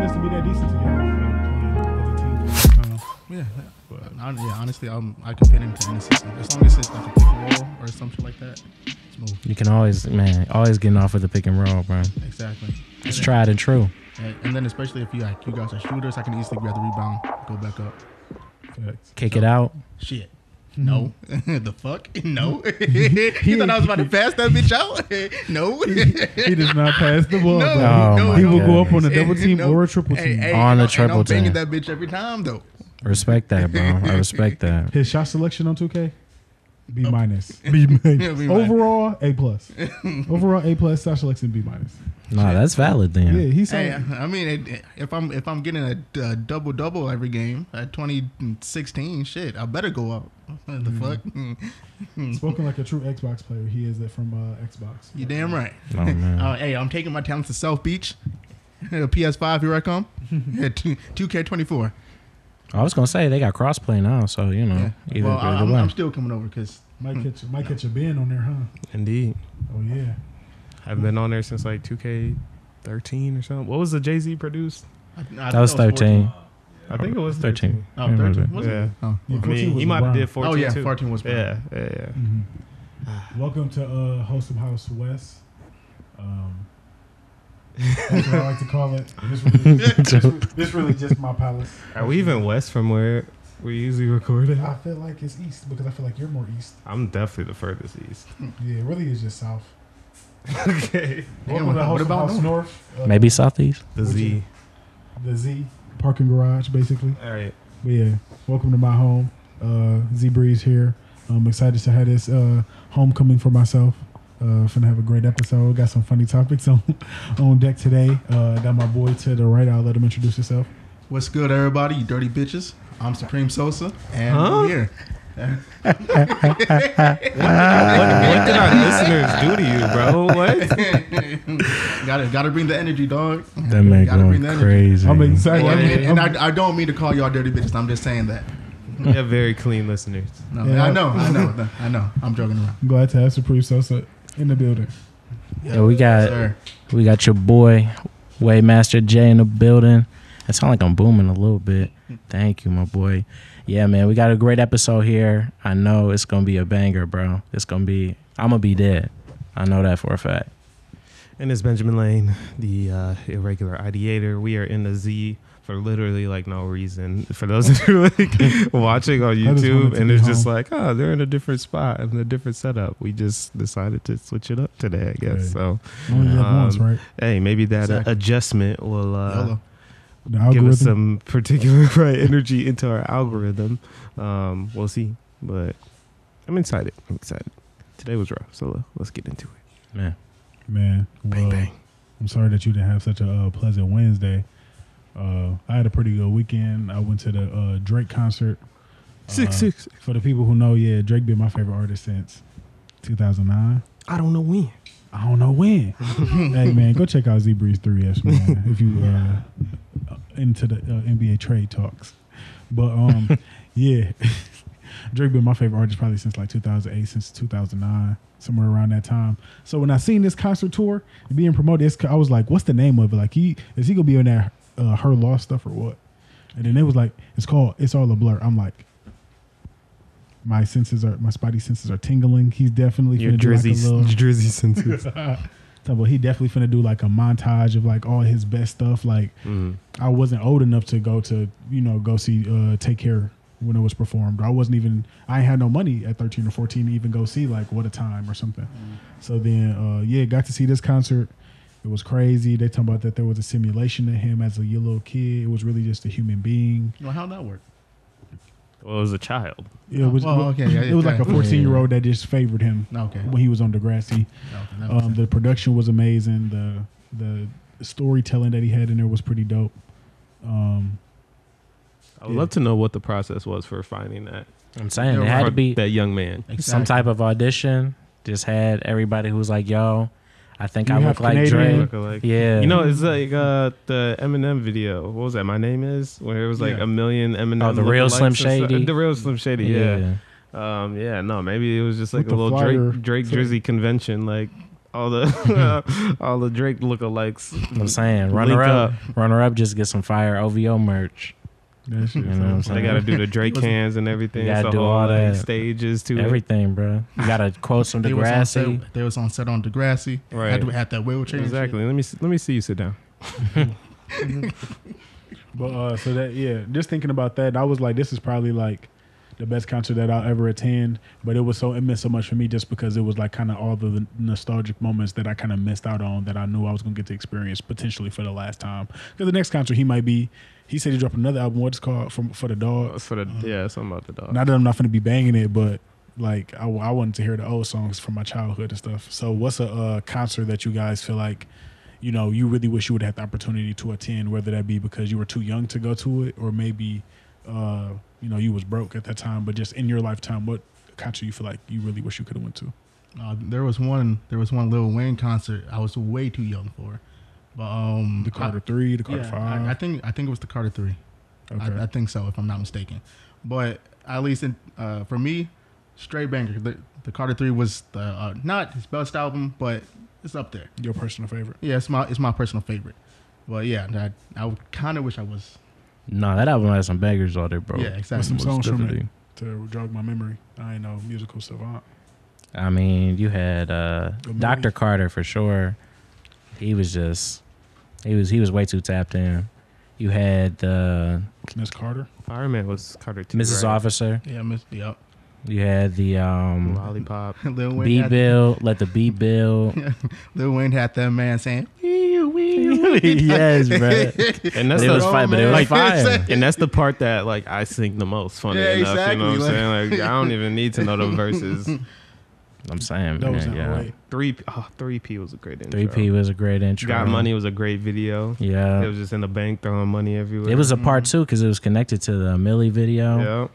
expecting us to be that decent together. Playing as a team. Yeah. Honestly, I can fit into any system as long as it's like a pick and roll or something like that. Smooth. You can always getting off with the pick and roll, bro. Exactly. It's tried and true. And then especially if you guys are shooters, I can easily grab the rebound, go back up, kick it out. Shit. No. The fuck? No. He thought I was about to pass that bitch out? No. He does not pass the ball. No. He will go up on a double team or a triple team. On a triple team. I'm banging that bitch every time, though. Respect that, bro. I respect that. His shot selection on 2K? B minus. B minus. Overall, A plus. Overall, A plus. Shot selection B minus. Nah, that's valid then. Yeah, he's saying. I mean, if I'm getting a double every game at 2016, shit, I better go up. What the fuck? Spoken like a true Xbox player, he is from Xbox. You damn right. Oh man. Hey, I'm taking my talents to South Beach. PS5, here I come. 2K24. I was gonna say they got crossplay now, so you know. Yeah. Well, I'm still coming over because might catch a bin on there, huh? Indeed. Oh yeah. I've been on there since like 2K13 or something. What was the Jay-Z produced? That was 13. I think it was 13. Oh, 13? Was yeah. It? Oh. I mean, he might have did 14 too. Oh yeah, too. 14 was. Yeah. Mm-hmm. Welcome to Wholesome House West. That's what I like to call it. This really just my palace. Are we even west from where we usually record it? I feel like it's east because I feel like you're more east. I'm definitely the furthest east. Yeah, it really is just south. Okay. Welcome to Wholesome House North. Maybe southeast. The Z. The Z. Parking garage, basically. All right. But yeah, welcome to my home. Z Breeze here. I'm excited to have this homecoming for myself. Finna have a great episode. Got some funny topics on deck today. Got my boy to the right. I'll let him introduce himself. What's good, everybody? You dirty bitches. I'm Supreme Sosa, and I'm here. What did our listeners do to you, bro? What? Gotta bring the energy, dog. That man going crazy. I'm excited. And I don't mean to call y'all dirty bitches. I'm just saying that. We have very clean listeners. No, yeah. I know. I'm joking around. I'm glad to have Supreme Sosa in the building. Yeah, we got your boy Waymaster J in the building. It sounds like I'm booming a little bit. Thank you, my boy. Yeah, man, we got a great episode here. I know it's gonna be a banger, bro. I'm gonna be dead. I know that for a fact. And it's Benjamin Lane, the irregular ideator. We are in the Z for literally like no reason. For those who are like watching on YouTube and it's just like, oh, they're in a different spot in a different setup. We just decided to switch it up today, I guess. Right. So only once, right? Hey, maybe that adjustment will give us some particular energy into our algorithm. We'll see. But I'm excited. Today was rough, so let's get into it. Man. Bang, bang. I'm sorry that you didn't have such a pleasant Wednesday. I had a pretty good weekend. I went to the Drake concert. 666. For the people who know, yeah, Drake been my favorite artist since 2009. I don't know when. Hey, man, go check out Z Breeze 3S, man, if you into the NBA trade talks. But, yeah, Drake been my favorite artist probably since like 2008, since 2009, somewhere around that time. So when I seen this concert tour being promoted, I was like, what's the name of it? Like, is he going to be in that Her Lost stuff or what? And then it was like, It's All a Blur. I'm like, my spidey senses are tingling. He's definitely your drizzy senses. But he definitely finna do like a montage of like all his best stuff. Like I wasn't old enough to go see Take Care when it was performed. I ain't had no money at 13 or 14 to even go see like What a Time or something. So then got to see this concert. It was crazy. They talking about that there was a simulation of him as a little kid. It was really just a human being. Well, how'd that work? Well, it was a child. It was like a 14-year-old that just favored him when he was on Degrassi. The production was amazing. The storytelling that he had in there was pretty dope. I would love to know what the process was for finding that. I'm saying it had to be that young man. Some type of audition. Just had everybody who was like, yo, I think I look like Drake. Yeah. You know, it's like the Eminem video. What was that? My Name Is? Where it was like a million Eminem. Oh, the real Slim Shady. The real Slim Shady, yeah. Maybe it was just like a little Drake Drizzy convention. Like, all the all the Drake lookalikes. I'm saying runner up, just get some fire OVO merch. That shit, You know what I'm saying? They got to do the Drake cans and everything. You gotta It's do a whole, all that. like, stages to Everything, bro. You gotta quote some Degrassi. They was on set on Degrassi. Right. Had that wheelchair. it. Exactly. Let me see you sit down. But so that just thinking about that, I was like, this is probably like the best concert that I'll ever attend. But it meant so much for me just because it was like kind of all the nostalgic moments that I kind of missed out on that I knew I was gonna get to experience potentially for the last time. Because the next concert he said he dropped another album. What's it called for the dog? For the something about the dog. Not that I'm not gonna be banging it, but like I wanted to hear the old songs from my childhood and stuff. So what's a concert that you guys feel like, you really wish you would have had the opportunity to attend, whether that be because you were too young to go to it, or maybe, you was broke at that time, but just in your lifetime, what concert you feel like you really wish you could have went to? There was one Lil Wayne concert I was way too young for, but The Carter 3, the Carter 5. I think it was the Carter 3. Okay. I think so, if I'm not mistaken. But at least for me, straight banger. The Carter 3 was not his best album, but it's up there. Your personal favorite? Yeah, it's my personal favorite. But yeah, I kind of wish I was. No, that album has some bangers on there, bro. Yeah, exactly. What's some songs from definitely. it to jog my memory? I ain't no musical savant. I mean, you had Dr. Carter for sure. He was way too tapped in. You had Miss Carter. Fireman was Carter 2. Mrs. Right? Officer. Yeah, yep. You had the Lollipop. Lil Wayne B had, build, let the B build. Lil Wayne had that man saying, Yes, bro. And that's It was fire, but it was like, fire. And that's the part that like I sing the most. Funny Yeah, enough, exactly. you know what I'm saying? Like I don't even need to know the verses. I'm saying, That was man, yeah. way. 3P was a great intro. 3P was a great intro. Got Money was a great video. Yeah. It was just in the bank throwing money everywhere. It was a part 2 because it was connected to the Millie video. Yeah.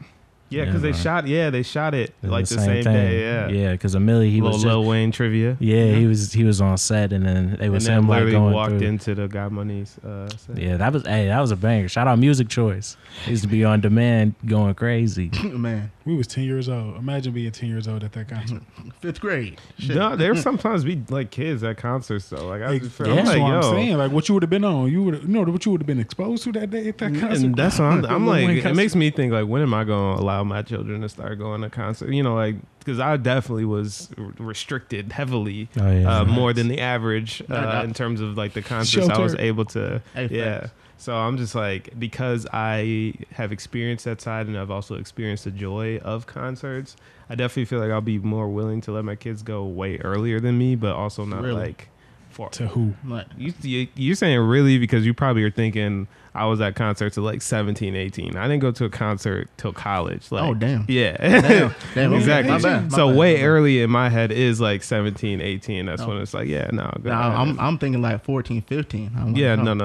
Yeah, because Yeah, they shot it It was like the same thing. day. Yeah. Yeah, because Millie, he was just, Lil Wayne trivia. yeah, he was on set, and then it was and then him like literally going walked through. into the Got Money's set. Yeah, that was a banger. Shout out Music Choice. He used to be on demand going crazy. man, We was 10 years old. Imagine being 10 years old at that concert. 5th grade. Shit. No, there sometimes be like kids at concerts though. Like I just feel Yeah. That's like, what I'm yo. saying. Like what you would have been on. You would what you would have been exposed to that day at that concert. And that's what I'm Lil like. Wayne It concert. makes me think like, when am I going to allow my children to start going to concert? Like because I definitely was restricted heavily, Oh, yeah. more than the average in terms of like the concerts I was Sheltered. able to. Hey, Yeah. facts. So I'm just like, because I have experienced that side and I've also experienced the joy of concerts, I definitely feel like I'll be more willing to let my kids go way earlier than me, but also not Really? like for. To who? Like, You're saying really because you probably are thinking I was at concerts at like 17, 18. I didn't go to a concert till college. Like, oh damn. Yeah. Damn, Exactly. My bad. So My bad. way early in my head is like 17, 18. That's Oh. when it's like, yeah, no. Go Nah, ahead. I'm thinking like 14, 15. I'm like, Yeah, oh. no.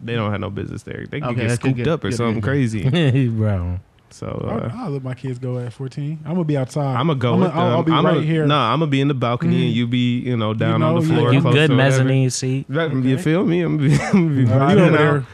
They don't have no business there. They could Okay, get that's good, scooped good, up or good, something good. crazy. Bro. So I'll let my kids go at 14. I'm gonna be outside. I'm gonna go with them. I'll be right here. No, I'm gonna be in the balcony and you be, down on the floor. You close good to whatever. mezzanine seat. You feel me? I'm gonna be You vibing over out. there.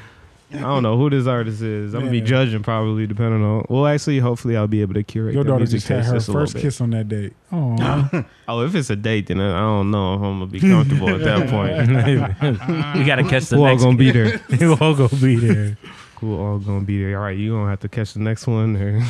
I don't know who this artist is. I'm gonna be Yeah. judging probably depending on. Well, actually, hopefully, I'll be able to curate. Your their daughter music just had taste her just a little first bit. kiss on that date. Oh, Oh, if it's a date, then I don't know if I'm gonna be comfortable at that point. We gotta catch the Who all next. gonna be there? Who all gonna be there? Who all gonna be there? All right, you gonna have to catch the next one. Or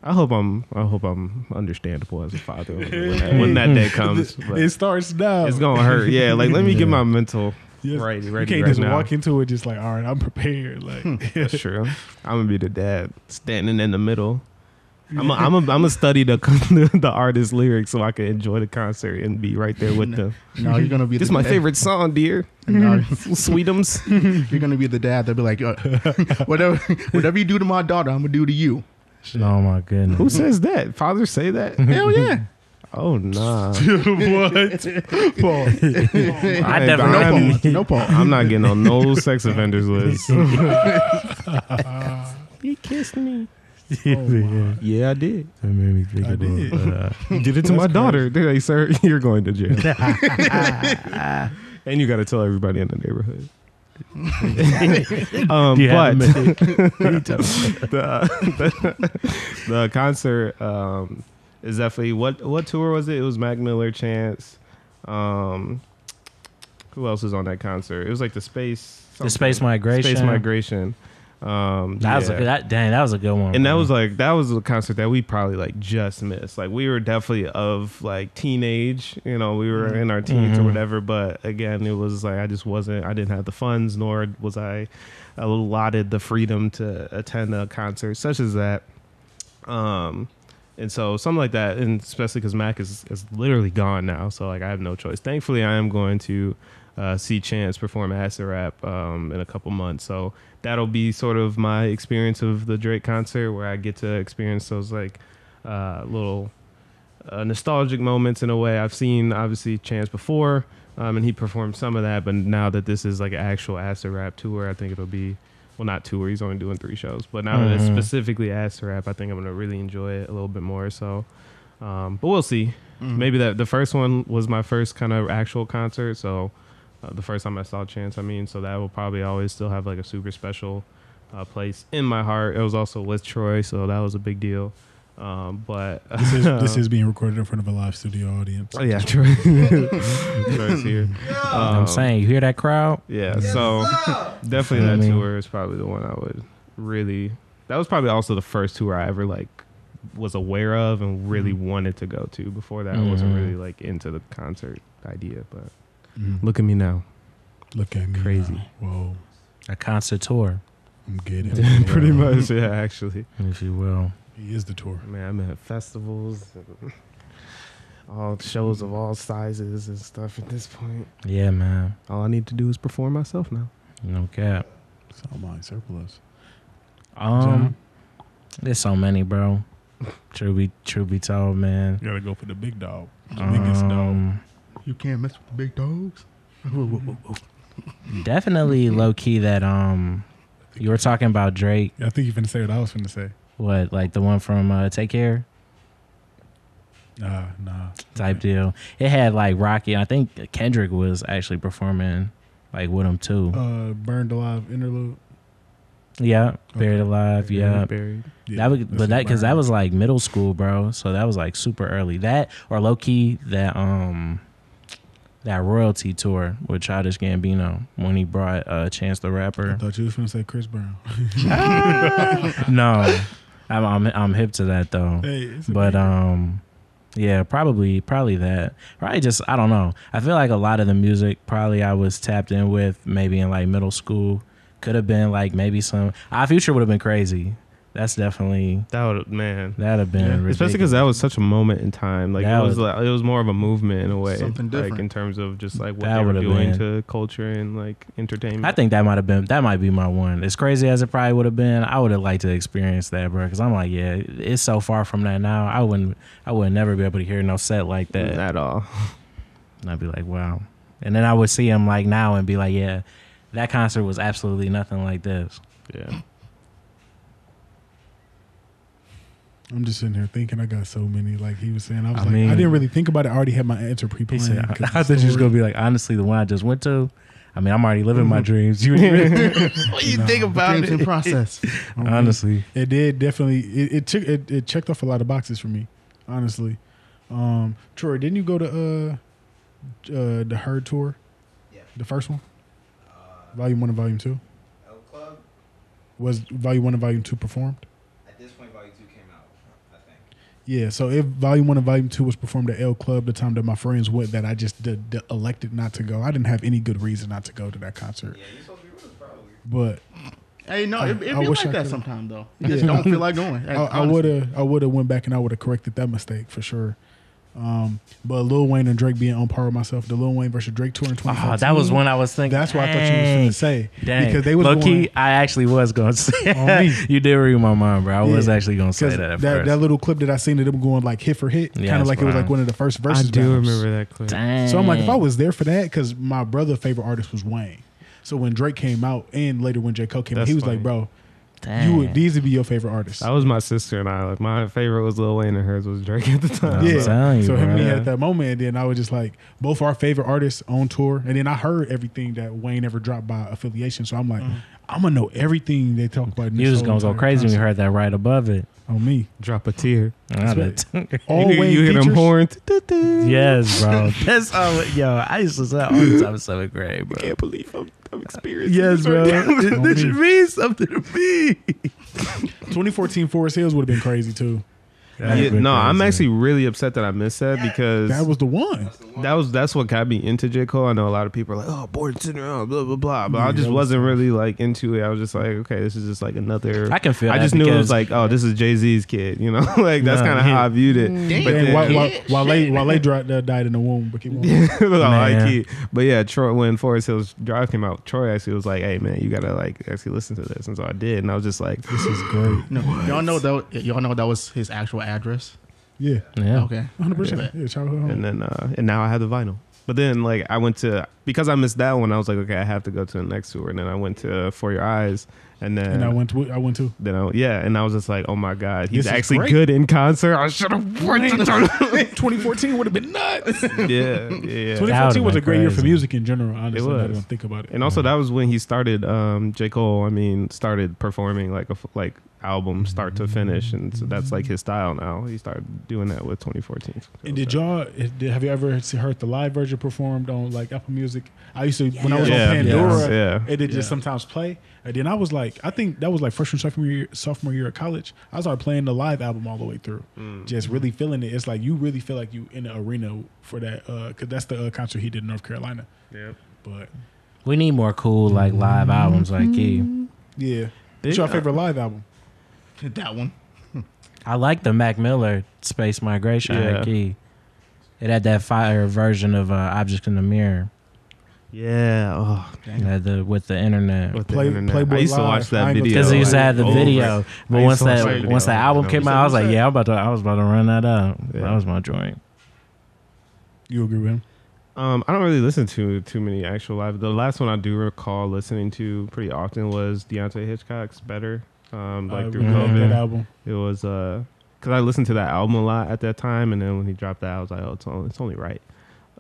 I hope I'm understandable as a father when that day comes. But it starts now. it's gonna hurt. Yeah, like let me get my mental Yes. ready You right can't just now. walk into it just like, all right, I'm prepared. Like, That's true. I'm gonna be the dad standing in the middle. I'm gonna study the artist's lyrics so I can enjoy the concert and be right there with them. No, you're gonna be. This is the my dad. favorite song, dear. No, Sweetums. you're gonna be the dad. They'll be like, whatever you do to my daughter, I'm gonna do to you. Oh my goodness. Who says that? Fathers say that? Hell yeah. Oh nah. what? Paul. I Hey, definitely. No Paul. I'm not getting on no sex offenders list. You kissed me. Yeah. Yeah, I did. That made me think I did. about. Did it to my daughter. They're like, sir, you're going to jail. And you got to tell everybody in the neighborhood. You have But a the concert is definitely what tour was it? It was Mac Miller, Chance, Who else was on that concert? It was like the space migration. Space migration. That was a good one. And that was a concert that we probably like just missed. Like we were definitely of like teenage, we were in our teens or whatever. But again, it was like I didn't have the funds, nor was I allotted the freedom to attend a concert such as that. And so something like that, and especially because Mac is literally gone now, so like I have no choice. Thankfully, I am going to see Chance perform Acid Rap in a couple months, so that'll be sort of my experience of the Drake concert, where I get to experience those like little nostalgic moments in a way. I've seen obviously Chance before, and he performed some of that, but now that this is like an actual Acid Rap tour, I think it'll be. Well, not tour. He's only doing 3 shows. But now that it's specifically Acid Rap, I think I'm going to really enjoy it a little bit more. So, but we'll see. Maybe the first one was my first kind of actual concert. So the first time I saw Chance, so that will probably always still have like a super special place in my heart. It was also with Troy, so that was a big deal. But this is being recorded in front of a live studio audience. Oh yeah, Troy. Troy's here. I'm saying, you hear that crowd? Yeah, so definitely that tour is probably the one I would really. That was probably also the first tour I ever like was aware of and really wanted to go to. Before that, I wasn't really like into the concert idea. But look at me now. Look at me, crazy. Now. Whoa, a concert tour. I'm getting pretty much, yeah, actually, if you will. He is the tour. Man, I'm at festivals, all shows of all sizes and stuff at this point. Yeah, man. All I need to do is perform myself now. No cap. It's all mine, surplus. There's so many, bro. True be told, man. You gotta go for the big dog. The biggest dog. You can't mess with the big dogs. Definitely low key that you were talking about Drake. I think you're finna say what I was finna say. What, like the one from Take Care? Nah. Type deal. It had like Rocky. I think Kendrick was actually performing like with him too. Burned Alive interlude. Yeah, Buried Alive. Yeah, Buried. Yeah, that was like middle school, bro. So that was like super early. That or low key that royalty tour with Childish Gambino when he brought Chance the Rapper. I thought you was gonna say Chris Brown. No, I'm hip to that though. Hey, but yeah, probably that. Probably just I don't know. I feel like a lot of the music probably I was tapped in with maybe in like middle school. Could have been like maybe some. Our Future would have been crazy. That's definitely that'd have been ridiculous. Especially because that was such a moment in time. Like it was more of a movement in a way, something different. Like in terms of just like what they were doing to culture and like entertainment. I think that might be my one. As crazy as it probably would have been, I would have liked to experience that, bro. Because I'm like, yeah, it's so far from that now. I would never be able to hear no set like that at all. And I'd be like, wow. And then I would see him like now and be like, yeah, that concert was absolutely nothing like this. Yeah. I'm just sitting here thinking I got so many. Like he was saying, I didn't really think about it. I already had my answer pre-planned. I thought you was gonna be like, honestly, the one I just went to. I mean, I'm already living my dreams. What do you think about dreams it? in process. Honestly, it did definitely. It checked off a lot of boxes for me. Honestly, Troy, didn't you go to the Herd tour? Yeah, the first one, Volume 1 and Volume 2. L Club Was Volume 1 and Volume 2 performed? At this point, Volume 2 came out, I think. Yeah, so if Volume 1 and Volume 2 was performed at L Club the time that my friends went, that I just elected not to go. I didn't have any good reason not to go to that concert. Yeah, you're supposed to be with us, probably. But hey, no, it be I like wish I that could've. sometimes though. You just don't feel like going. I would have went back and I would have corrected that mistake for sure. But Lil Wayne and Drake being on par with myself, the Lil Wayne versus Drake tour in 2014. Oh, that was one I was thinking. That's what I thought you was going to say. Dang. Because they was low key, I actually was going to say. You did read my mind, bro. I was actually going to say that at first. That little clip that I seen of them going like hit for hit, kind of like it was like one of the first verses. I do remember that clip. Dang. So I'm like, if I was there for that, because my brother's favorite artist was Wayne. So when Drake came out and later when J. Cole came out, he was like, bro, these would be your favorite artists. That was my sister and I. Like my favorite was Lil Wayne and hers was Drake at the time. Yeah. So him and me had that moment, and then I was just like, both our favorite artists on tour. And then I heard everything that Wayne ever dropped by affiliation. So I'm like, I'm gonna know everything they talk about. You was gonna go crazy when you heard that right above it. Oh On me. Drop a tear. Always You hear them features. horns. Yes, bro. That's yo. I used to say that all the time in 7th grade, bro. Can't believe I'm experiencing Yes, this bro. right now. This should mean something to me. 2014 Forest Hills would have been crazy too. Yeah, no, I'm actually really upset that I missed that because That was the one. that's what got me into J. Cole. I know a lot of people are like, oh, Born Syndrome, blah blah blah, but Yeah, I just that was wasn't tough. really like into it. I was just like, okay, this is just like another. I can feel. I that just knew it was because- like, oh, this is Jay-Z's kid, you know, like that's No, kind of yeah. how I viewed it. But And Wale died in the womb, but keep on. Man. But yeah, Troy, when Forest Hills Drive came out, Troy actually was like, hey man, you gotta like actually listen to this, and so I did, and I was just like, This is great. No, y'all know that was his actual address. Yeah, Yeah. Okay. 100%. Yeah, childhood home. and then and now I have the vinyl. But then like I went to, because I missed that one, I was like, okay, I have to go to the next tour, and then I went to For Your Eyes, and then And I went too. then and I was just like, oh my god, he's This is actually great. good in concert. I should have went to 2014 would have been nuts. yeah. 2014 was a been great year for crazy. music in general. Honestly, It now was. that I don't think about it. And also that was when he started J. Cole, started performing like album start to finish, and so that's like his style now. He started doing that with 2014. And have you ever heard the live version performed on like Apple Music? I used to when I was on Yeah. Pandora, Yeah. it did just sometimes play. And then I was like, I think that was like freshman sophomore year of college. I started playing the live album all the way through, just really feeling it. It's like you really feel like you in the arena for that, because that's the concert he did in North Carolina. Yeah. But We need more cool like live albums like you. yeah, what's your favorite live album? That one. I like the Mac Miller Space Migration. Yeah. Key. It had that fire version of Object in the Mirror. Yeah. Oh, With the internet. with the Play- internet. Playboy I used to Live. watch I that ain't gonna video. Because he used to have the over. video, but I once used to watch that video once the over album and came over. out, I was like, yeah, I was about to run that out. Yeah. That was my joint. You agree with him? I don't really listen to too many actual live. The last one I do recall listening to pretty often was Deontay Hitchcock's Better. Like through really like COVID. that album. It was because I listened to that album a lot at that time, and then when he dropped that, I was like, oh, it's only right.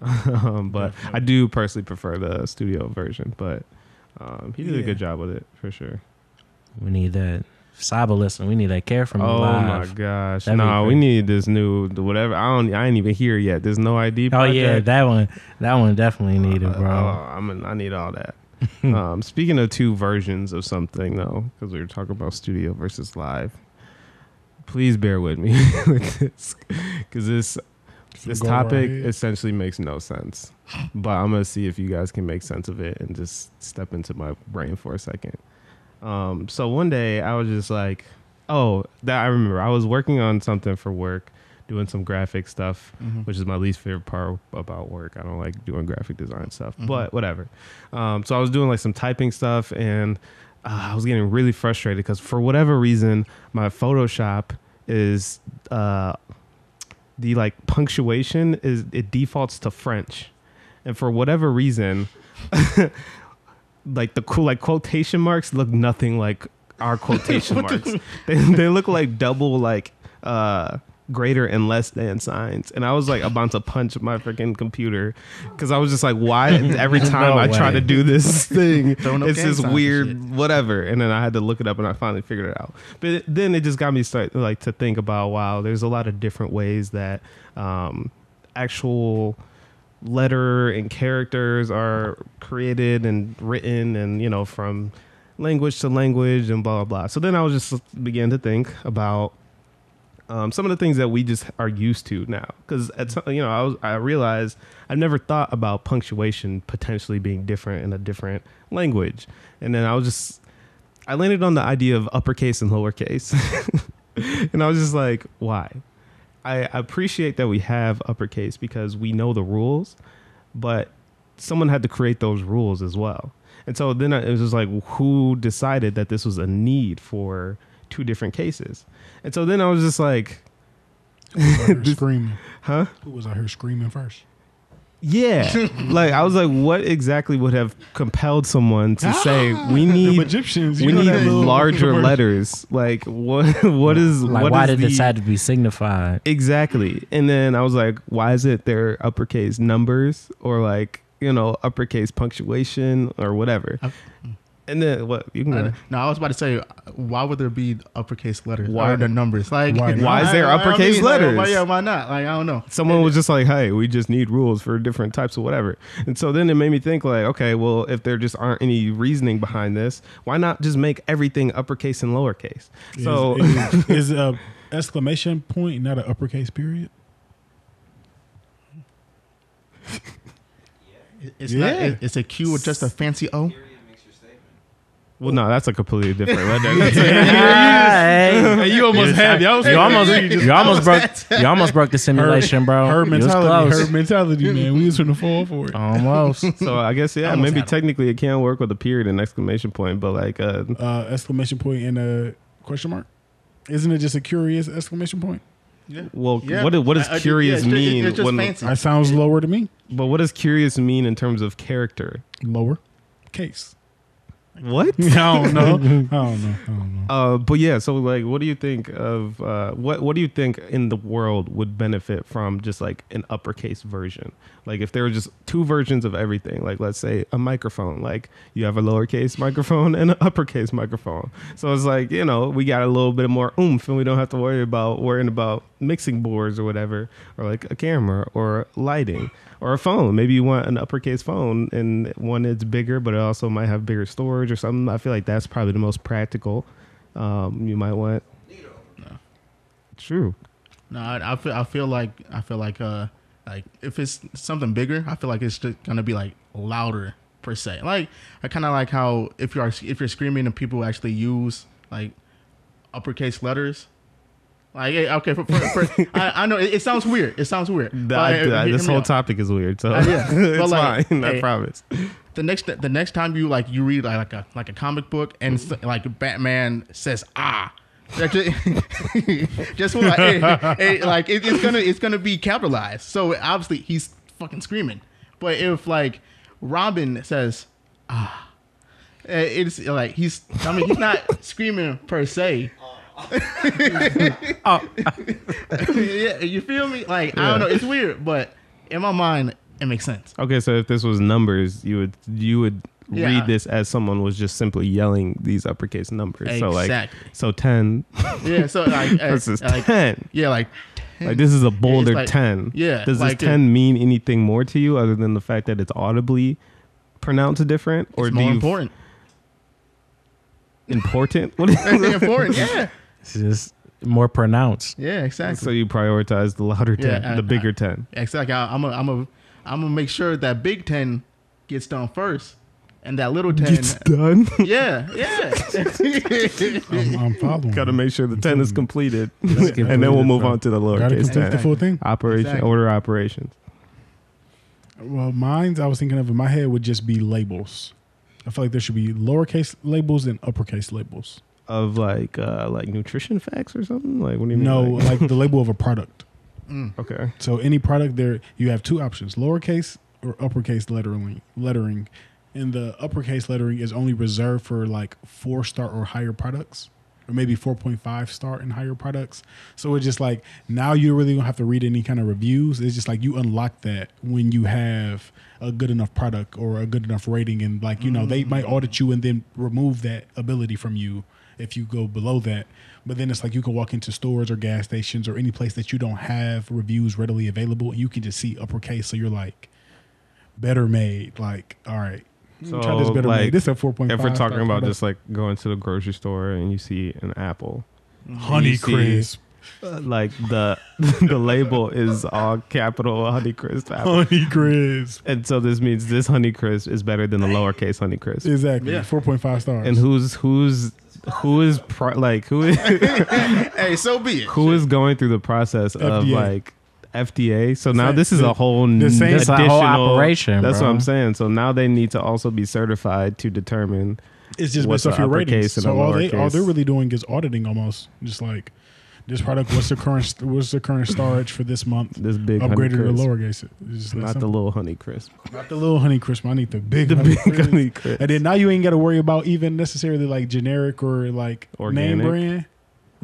But I do personally prefer the studio version. But he did a good job with it for sure. We need that. Saba, listen, we need that Care for Me Oh live. my gosh! That'd be No, we great. need this new whatever. I ain't even here yet. There's no ID. Oh Project. yeah, that one definitely needed, bro. I need all that. Speaking of two versions of something though, because we were talking about studio versus live, please bear with me with this, because this Go topic right ahead. essentially makes no sense. But I'm gonna see if you guys can make sense of it and just step into my brain for a second. So one day I was just like, I remember I was working on something for work, doing some graphic stuff, which is my least favorite part about work. I don't like doing graphic design stuff, but whatever. So I was doing like some typing stuff, and I was getting really frustrated because for whatever reason, my Photoshop is the like punctuation it defaults to French, and for whatever reason, like the cool like quotation marks look nothing like our quotation marks. They look like double like greater and less than signs, and I was like about to punch my freaking computer because I was just like, why every time No I try way. to do this thing, Throwing up it's gang this signs and weird shit. whatever, and then I had to look it up, and I finally figured it out. But then it just got me to think about, wow, there's a lot of different ways that actual letter and characters are created and written, and from language to language and blah blah blah. So then I was just began to think about some of the things that we just are used to now, because I realized I've never thought about punctuation potentially being different in a different language, and then I landed on the idea of uppercase and lowercase, and I was just like, why? I appreciate that we have uppercase because we know the rules, but someone had to create those rules as well. And so then it was just like, who decided that this was a need for two different cases? And so then I was just like, Screaming. huh? Who was out here screaming first? Yeah. Like, I was like, what exactly would have compelled someone to say, we The need Egyptians. we you know need that little larger commercial? letters? Like, what is Like, what why is did the, it decide to be signified? Exactly. And then I was like, why is it their uppercase numbers or like, uppercase punctuation or whatever? And then what? You can go. No, I was about to say, why would there be uppercase letters? Why Or the numbers? Like, Why is there uppercase letters? Why not? Like, I don't know. Someone was just like, hey, we just need rules for different types of whatever. And so then it made me think like, okay, well, if there just aren't any reasoning behind this, why not just make everything uppercase and lowercase? So is a exclamation point not an uppercase period? It's not. It's a Q with just a fancy O. Period makes your statement. well, no, that's a completely different letter. Hey, You almost had you almost broke the simulation, bro. Her You was mentality, close. her mentality, man. We was trying to fall for it. Almost. So I guess yeah, Almost maybe had it. technically it can work with a period and exclamation point, but like Exclamation point and a question mark. Isn't it just a curious exclamation point? Yeah. well, Yeah. what does curious it's just- mean? It's just when, fancy. That sounds lower to me. but what does curious mean in terms of character? Lower case. What? I don't know. I don't know. But yeah, so like, what do you think of what do you think in the world would benefit from just like an uppercase version? Like if there were just two versions of everything, like let's say a microphone, like you have a lowercase microphone and an uppercase microphone. So it's like, you know, we got a little bit more oomph and we don't have to worrying about mixing boards or whatever, or like a camera or lighting or a phone. Maybe you want an uppercase phone and one that's bigger, but it also might have bigger storage or something. I feel like that's probably the most practical. You might want. True. No, I feel like if it's something bigger, I feel like it's just gonna be like louder per se. Like I kind of like how if you're screaming and people actually use like uppercase letters. Like okay, I know it sounds weird. It sounds weird. This whole topic is weird, so yeah. it's But, like, fine. I hey, promise. The next time you read like a comic book and like Batman says that just like it's gonna be capitalized. So obviously he's fucking screaming. But if like Robin says it's like he's not screaming per se. Yeah, you feel me? Like I don't know, it's weird, but in my mind it makes sense. Okay, so if this was numbers, you would Yeah. read this as someone was just simply yelling these uppercase numbers. Exactly. So 10 Yeah, so like versus like, 10. yeah, like 10. Like this is a bolder like- 10. yeah, Does like this 10 mean anything more to you other than the fact that it's audibly pronounced different, or it's do more you important. important? What is It's important. Yeah, It's just more pronounced. yeah, exactly. So you prioritize the louder 10, Yeah, the bigger 10. Exactly. I'm gonna make sure that Big 10 gets done first, and that little 10. done. Yeah. I'm following. Got to make sure the 10 is completed, get and then we'll completed, move bro. on to the Gotta lowercase complete 10. the full thing. Operation Exactly. order operations. Well, mine's I was thinking of in my head would just be labels. I feel like there should be lowercase labels and uppercase labels. Of like nutrition facts or something. Like what do you mean? No, like the label of a product. Okay. So any product there, you have two options: lowercase or uppercase lettering. And the uppercase lettering is only reserved for like 4-star or higher products, or maybe 4.5 star and higher products. So it's just like now you really don't have to read any kind of reviews. It's just like you unlock that when you have a good enough product or a good enough rating, and like they might audit you and then remove that ability from you if you go below that. But then it's like you can walk into stores or gas stations or any place that you don't have reviews readily available, and you can just see uppercase. So you're like, better made. Like, all right, So try this better like, made. This is a 4.5. if we're talking about product. just like going to the grocery store and you see an apple, Honey you see, Crisp, like the label is all capital Honey Crisp apple. Honey Crisp. And so this means this Honey Crisp is better than the lowercase Honey Crisp. Exactly. Yeah. 4.5 stars. And who is Hey, so be it. who is going through the process of FDA. like FDA? So now Same- this is a whole the same- It's a whole operation, That's bro. what I'm saying. So now they need to also be certified to determine. it's just what's based off a your ratings. uppercase and So a all lowercase. they're really doing is auditing almost. Just like this product, what's the current storage for this month? This big Honey Upgraded or Crisp, lowercase. It's just that not the simple. little Honey Crisp. Not the little Honey Crisp. I need the big The Honey big Crisp. Honey Crisp. And then now you ain't got to worry about even necessarily like generic or like Organic. name brand.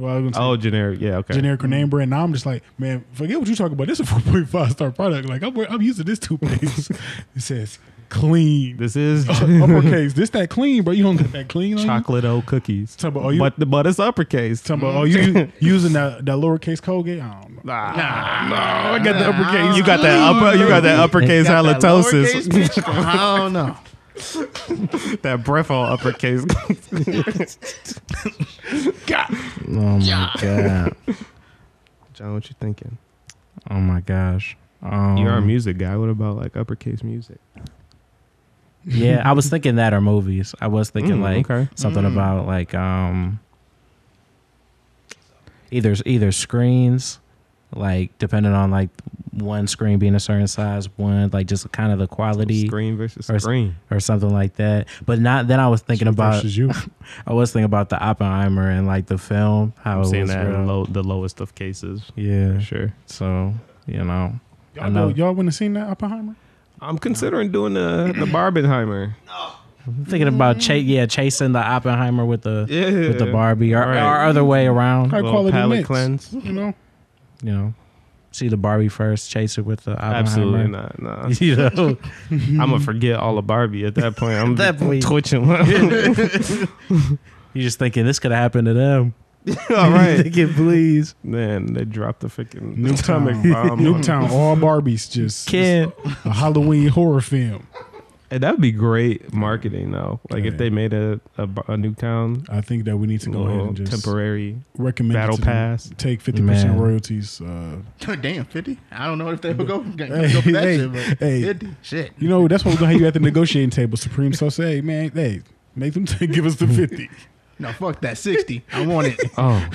Well, I was gonna Oh, say generic. Yeah, okay. generic name brand. Now I'm just like, man, forget what you talking about. This is a 4.5 star product. Like I'm using this toothpaste. It says clean. This is Uppercase. This that clean, bro. You don't get that clean on chocolate O cookies. Talk about, oh, you, But it's uppercase. talk about, oh, you using that lowercase Colgate? I don't know. No, I got the uppercase. You got that uppercase Got that halitosis. lowercase, bitch? I don't know. That breath all uppercase. Oh my god. John, what you thinking? Oh my gosh. You're a music guy. What about like uppercase music? Yeah, I was thinking that or movies. I was thinking okay. something about like either screens, like depending on like one screen being a certain size, one like just kind of the quality Screen versus or, screen. or something like that. But not then I was thinking about Versus you. I was thinking about the Oppenheimer and like the film, how I'm it seeing was that in real. the lowest of cases. Yeah. For sure. So, you know. I know. Y'all wouldn't have seen that Oppenheimer? I'm considering doing the Barbenheimer. I'm thinking about chasing the Oppenheimer with the Barbie or, Right. or other way around. High Little quality palate mix. cleanse. You know? You know. See the Barbie first, chase it with the Oppenheimer. Absolutely not. Nah. You know. I'm gonna forget all of Barbie at that point. I'm That point. twitching. You just thinking this could happen to them. All right, Thinking, please. man. They dropped the freaking Nuketown. atomic bomb. Nuketown, all Barbies, just Kid. a Halloween horror film. And that would be great marketing, though. Like if Yeah. they made a Nuketown I think that we need to go ahead and just temporary recommend battle it to them. pass. Take 50% Man. royalties. Damn, 50? I don't know if they would go for that Hey, shit, but hey. 50? Shit. You know, that's what we're going to have you at the negotiating table, Supreme. So say, man, hey, make them give us the 50. No, fuck that. 60. I want it. Oh,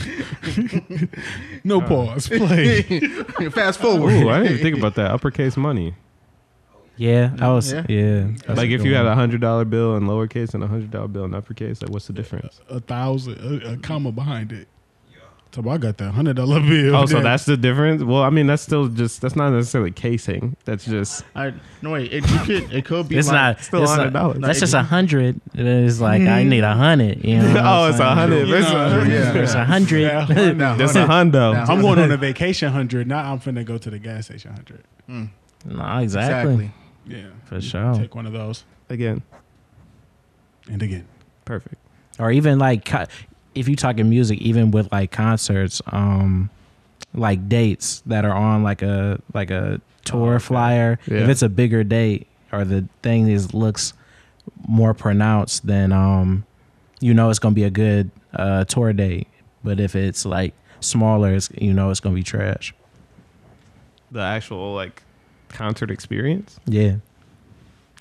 No pause. Play. Fast forward. ooh, I didn't even think about that. Uppercase money. Yeah, I was. Yeah. Yeah. That's Like a if good you had one. $100 bill in lowercase and $100 bill in uppercase, like what's the difference? 1,000, a comma behind it. So I got that $100 bill. Oh, so that's the difference? Well, I mean, that's not necessarily casing. That's just No, wait. It could be It's like, not. still it's $100. not- That's just 100. And then it's like I need 100. You know what oh, I'm it's saying? 100. You know, yeah. It's 100. Yeah, No, That's no, a hundo. No. I'm going on a vacation 100. Now I'm finna go to the gas station 100. No, exactly. Yeah. For sure. Take one of those. Again, And again. perfect. Or even like if you talking music, even with like concerts, like dates that are on like a tour flyer. Yeah. If it's a bigger date or the thing looks more pronounced, then you know it's gonna be a good tour date. But if it's like smaller, it's gonna be trash. The actual like concert experience. Yeah.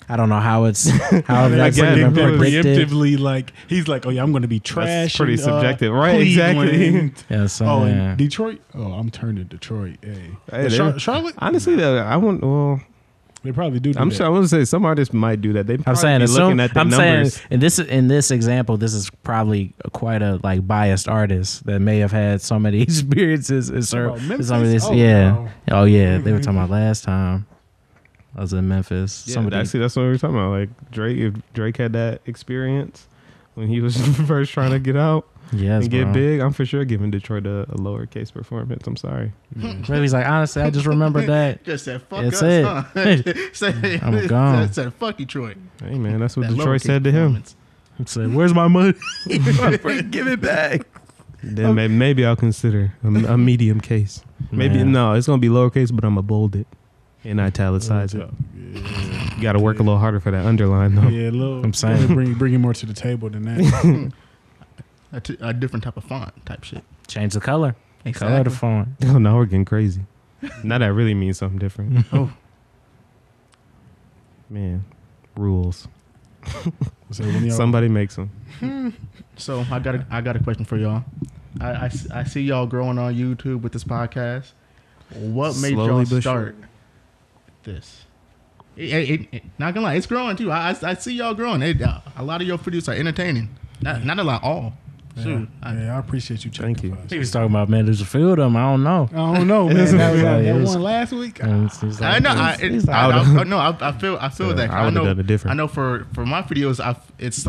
I don't know how it's how that's Again, even predicted. Preemptively, like he's like, oh yeah, I'm going to be trash. That's pretty in, subjective, right? Exactly. Cleveland. Yeah, so, Oh, yeah. in Detroit. Oh, I'm turning Detroit. Hey, Hey, But they- Charlotte. Honestly, though, I want. Well, They probably do. I'm that. sure. I want to say some artists might do that. They. I'm saying be assume. looking at the I'm numbers. saying in this example, this is probably quite a like biased artist that may have had so many experiences in about Memphis? some of this. Oh, yeah. no. Oh yeah, they were talking about last time. I was in Memphis. Yeah, Somebody, that's what we were talking about. Like Drake, if Drake had that experience when he was first trying to get out yes, and get bro. big, I'm for sure giving Detroit a lowercase performance. I'm sorry. Really, he's like, honestly, I just remembered that. Just said fuck That's us, it. huh? Say- I'm gone. Said fuck Detroit. Hey man, that's what That Detroit lowercase said to him. performance. I'm saying, where's my money? Give it back. Then maybe I'll consider a medium case. Maybe Man. no, it's gonna be lowercase, but I'm gonna bold it and italicize it. You got to work a little harder for that underline though. Yeah, a little. I'm saying. bring more to the table than that. A different type of font type shit. Change the color. Color the font. Oh, now we're getting crazy. Now that really means something different. Oh. Man, rules. So when y'all- Somebody makes them. So I got a question for y'all. I see y'all growing on YouTube with this podcast. What made Slowly y'all but start this? Not gonna lie, it's growing too. I see y'all growing. A lot of your videos are entertaining. Not a lot, all. Shoot, yeah, I appreciate you checking Thank you. for us. He was talking about, man, there's a few of them. I don't know. I don't know, man. Yeah, that was yeah, that it was- one last week. And he's I like, know. he's like, I feel that. I would've done it different. I know for my videos, it's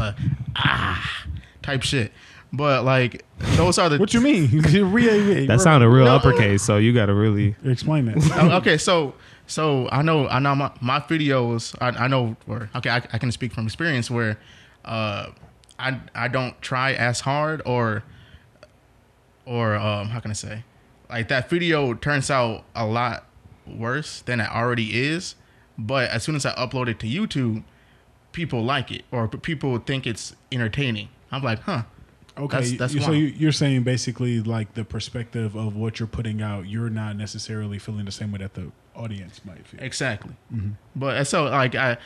type shit. But like those are the. What you mean? That sounded real uppercase, so you got to really explain that. Okay, so I know my videos. I know, or okay, I can speak from experience where, I don't try as hard or how can I say, like that video turns out a lot worse than it already is. But as soon as I upload it to YouTube, people like it or people think it's entertaining. I'm like, huh. Okay, that's so you're saying basically like the perspective of what you're putting out, you're not necessarily feeling the same way that the audience might feel. Exactly. Mm-hmm. But so like I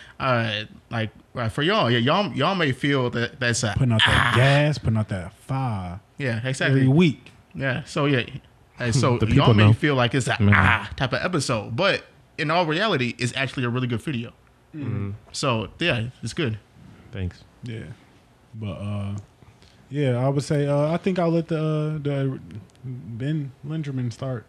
like for y'all, y'all may feel that that's putting out that gas, putting out that fire. Yeah, exactly. Every week. Yeah. So yeah. And so The y'all people may know. feel like it's that type of episode, but in all reality, it's actually a really good video. Mm-hmm. So yeah, it's good. Thanks. Yeah, but yeah, I would say I think I'll let the Ben Linderman start.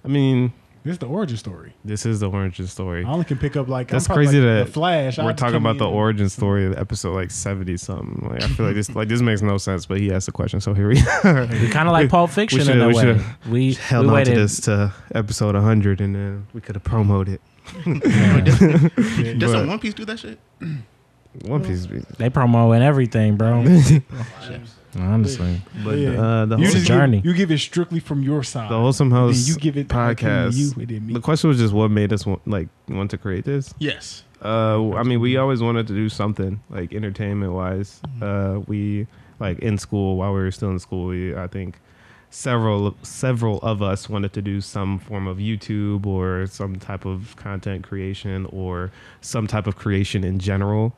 I mean, This is the origin story. this is the origin story. I only can pick up like That's I'm probably crazy like that the Flash. I We're have to talking come about the in. origin story of episode like 70 something. Like I feel like this makes no sense, but he asked the question, so here we are. We kind of like Pulp Fiction we in a way. should've We held on to waited. this to episode 100, and then we could have promoted it. Doesn't One Piece do that shit? One Piece, They promo and everything, bro. Honestly, but Yeah. the You It's a just journey. you give it strictly from your side. The Wholesome And House then you give it back to podcast. you, and then me. The question was just what made us want to create this. Yes. I mean, we always wanted to do something like entertainment wise. We like in school while we were still in school. I think several of us wanted to do some form of YouTube or some type of content creation or some type of creation in general.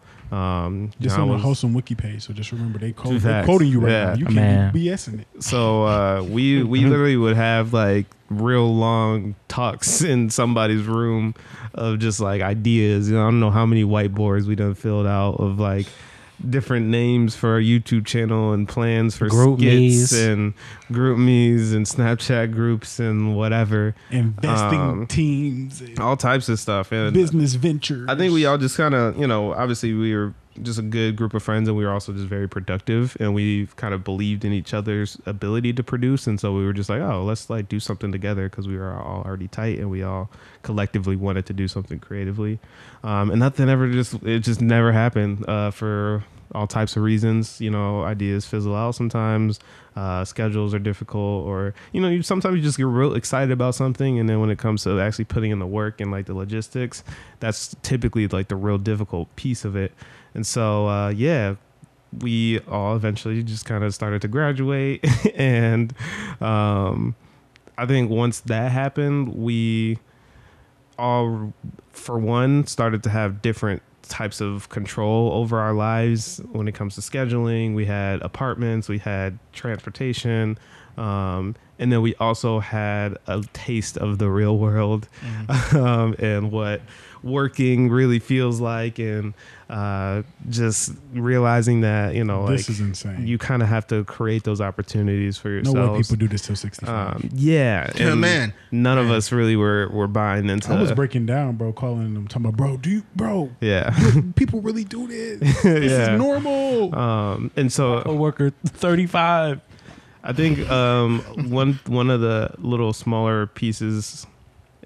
Just on the Wholesome Wiki page, so just remember they're Facts. quoting you right Yeah. now. You Man. can't be BSing it. So we literally would have like real long talks in somebody's room of just like ideas. You know, I don't know how many whiteboards we done filled out of like different names for our YouTube channel and plans for Group skits me's. and group me's and Snapchat groups and whatever, Investing teams, and all types of stuff. And business ventures. I think we all just kind of, obviously we were just a good group of friends, and we were also just very productive, and we kind of believed in each other's ability to produce. And so we were just like, oh, let's like do something together, because we were all already tight and we all collectively wanted to do something creatively. And nothing ever it just never happened for all types of reasons. Ideas fizzle out sometimes. Schedules are difficult, or sometimes you just get real excited about something, and then when it comes to actually putting in the work and like the logistics, that's typically like the real difficult piece of it. And so we all eventually just kind of started to graduate, and I think once that happened, we all, for one, started to have different types of control over our lives when it comes to scheduling. We had apartments, we had transportation, and then we also had a taste of the real world, and what working really feels like, and just realizing that this is insane. you kind of have to create those opportunities for No yourselves. way people do this till 65. Yeah, Yeah, and man. none of us really were buying into. I was breaking down, bro, calling them, talking about, bro, Yeah, people really do this. This Yeah. is normal. and so coworker 35. I think one of the little smaller pieces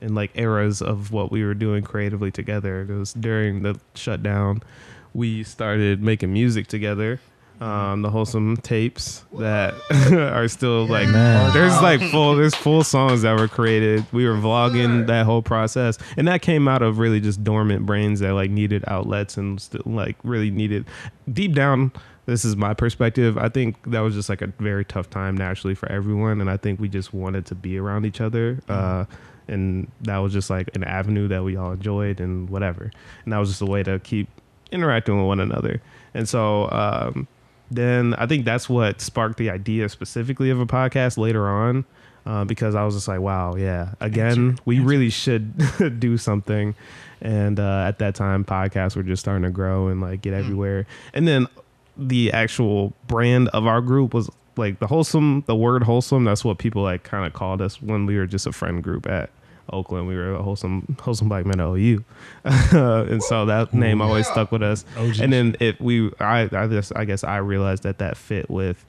in like eras of what we were doing creatively together, it was during the shutdown, we started making music together. The Wholesome tapes that are still like, Man. there's full songs that were created. We were vlogging that whole process, and that came out of really just dormant brains that like needed outlets and still like really needed deep down. This is my perspective. I think that was just like a very tough time naturally for everyone, and I think we just wanted to be around each other. And that was just like an avenue that we all enjoyed and whatever. And that was just a way to keep interacting with one another. And so then I think that's what sparked the idea specifically of a podcast later on, because I was just like, wow, yeah, again, we really should do something. And at that time, podcasts were just starting to grow and like get everywhere. And then the actual brand of our group was like the word wholesome. That's what people like kind of called us when we were just a friend group at Oakland. We were a wholesome black men at OU. And so that name always stuck with us. OGs. And then I guess I realized that fit with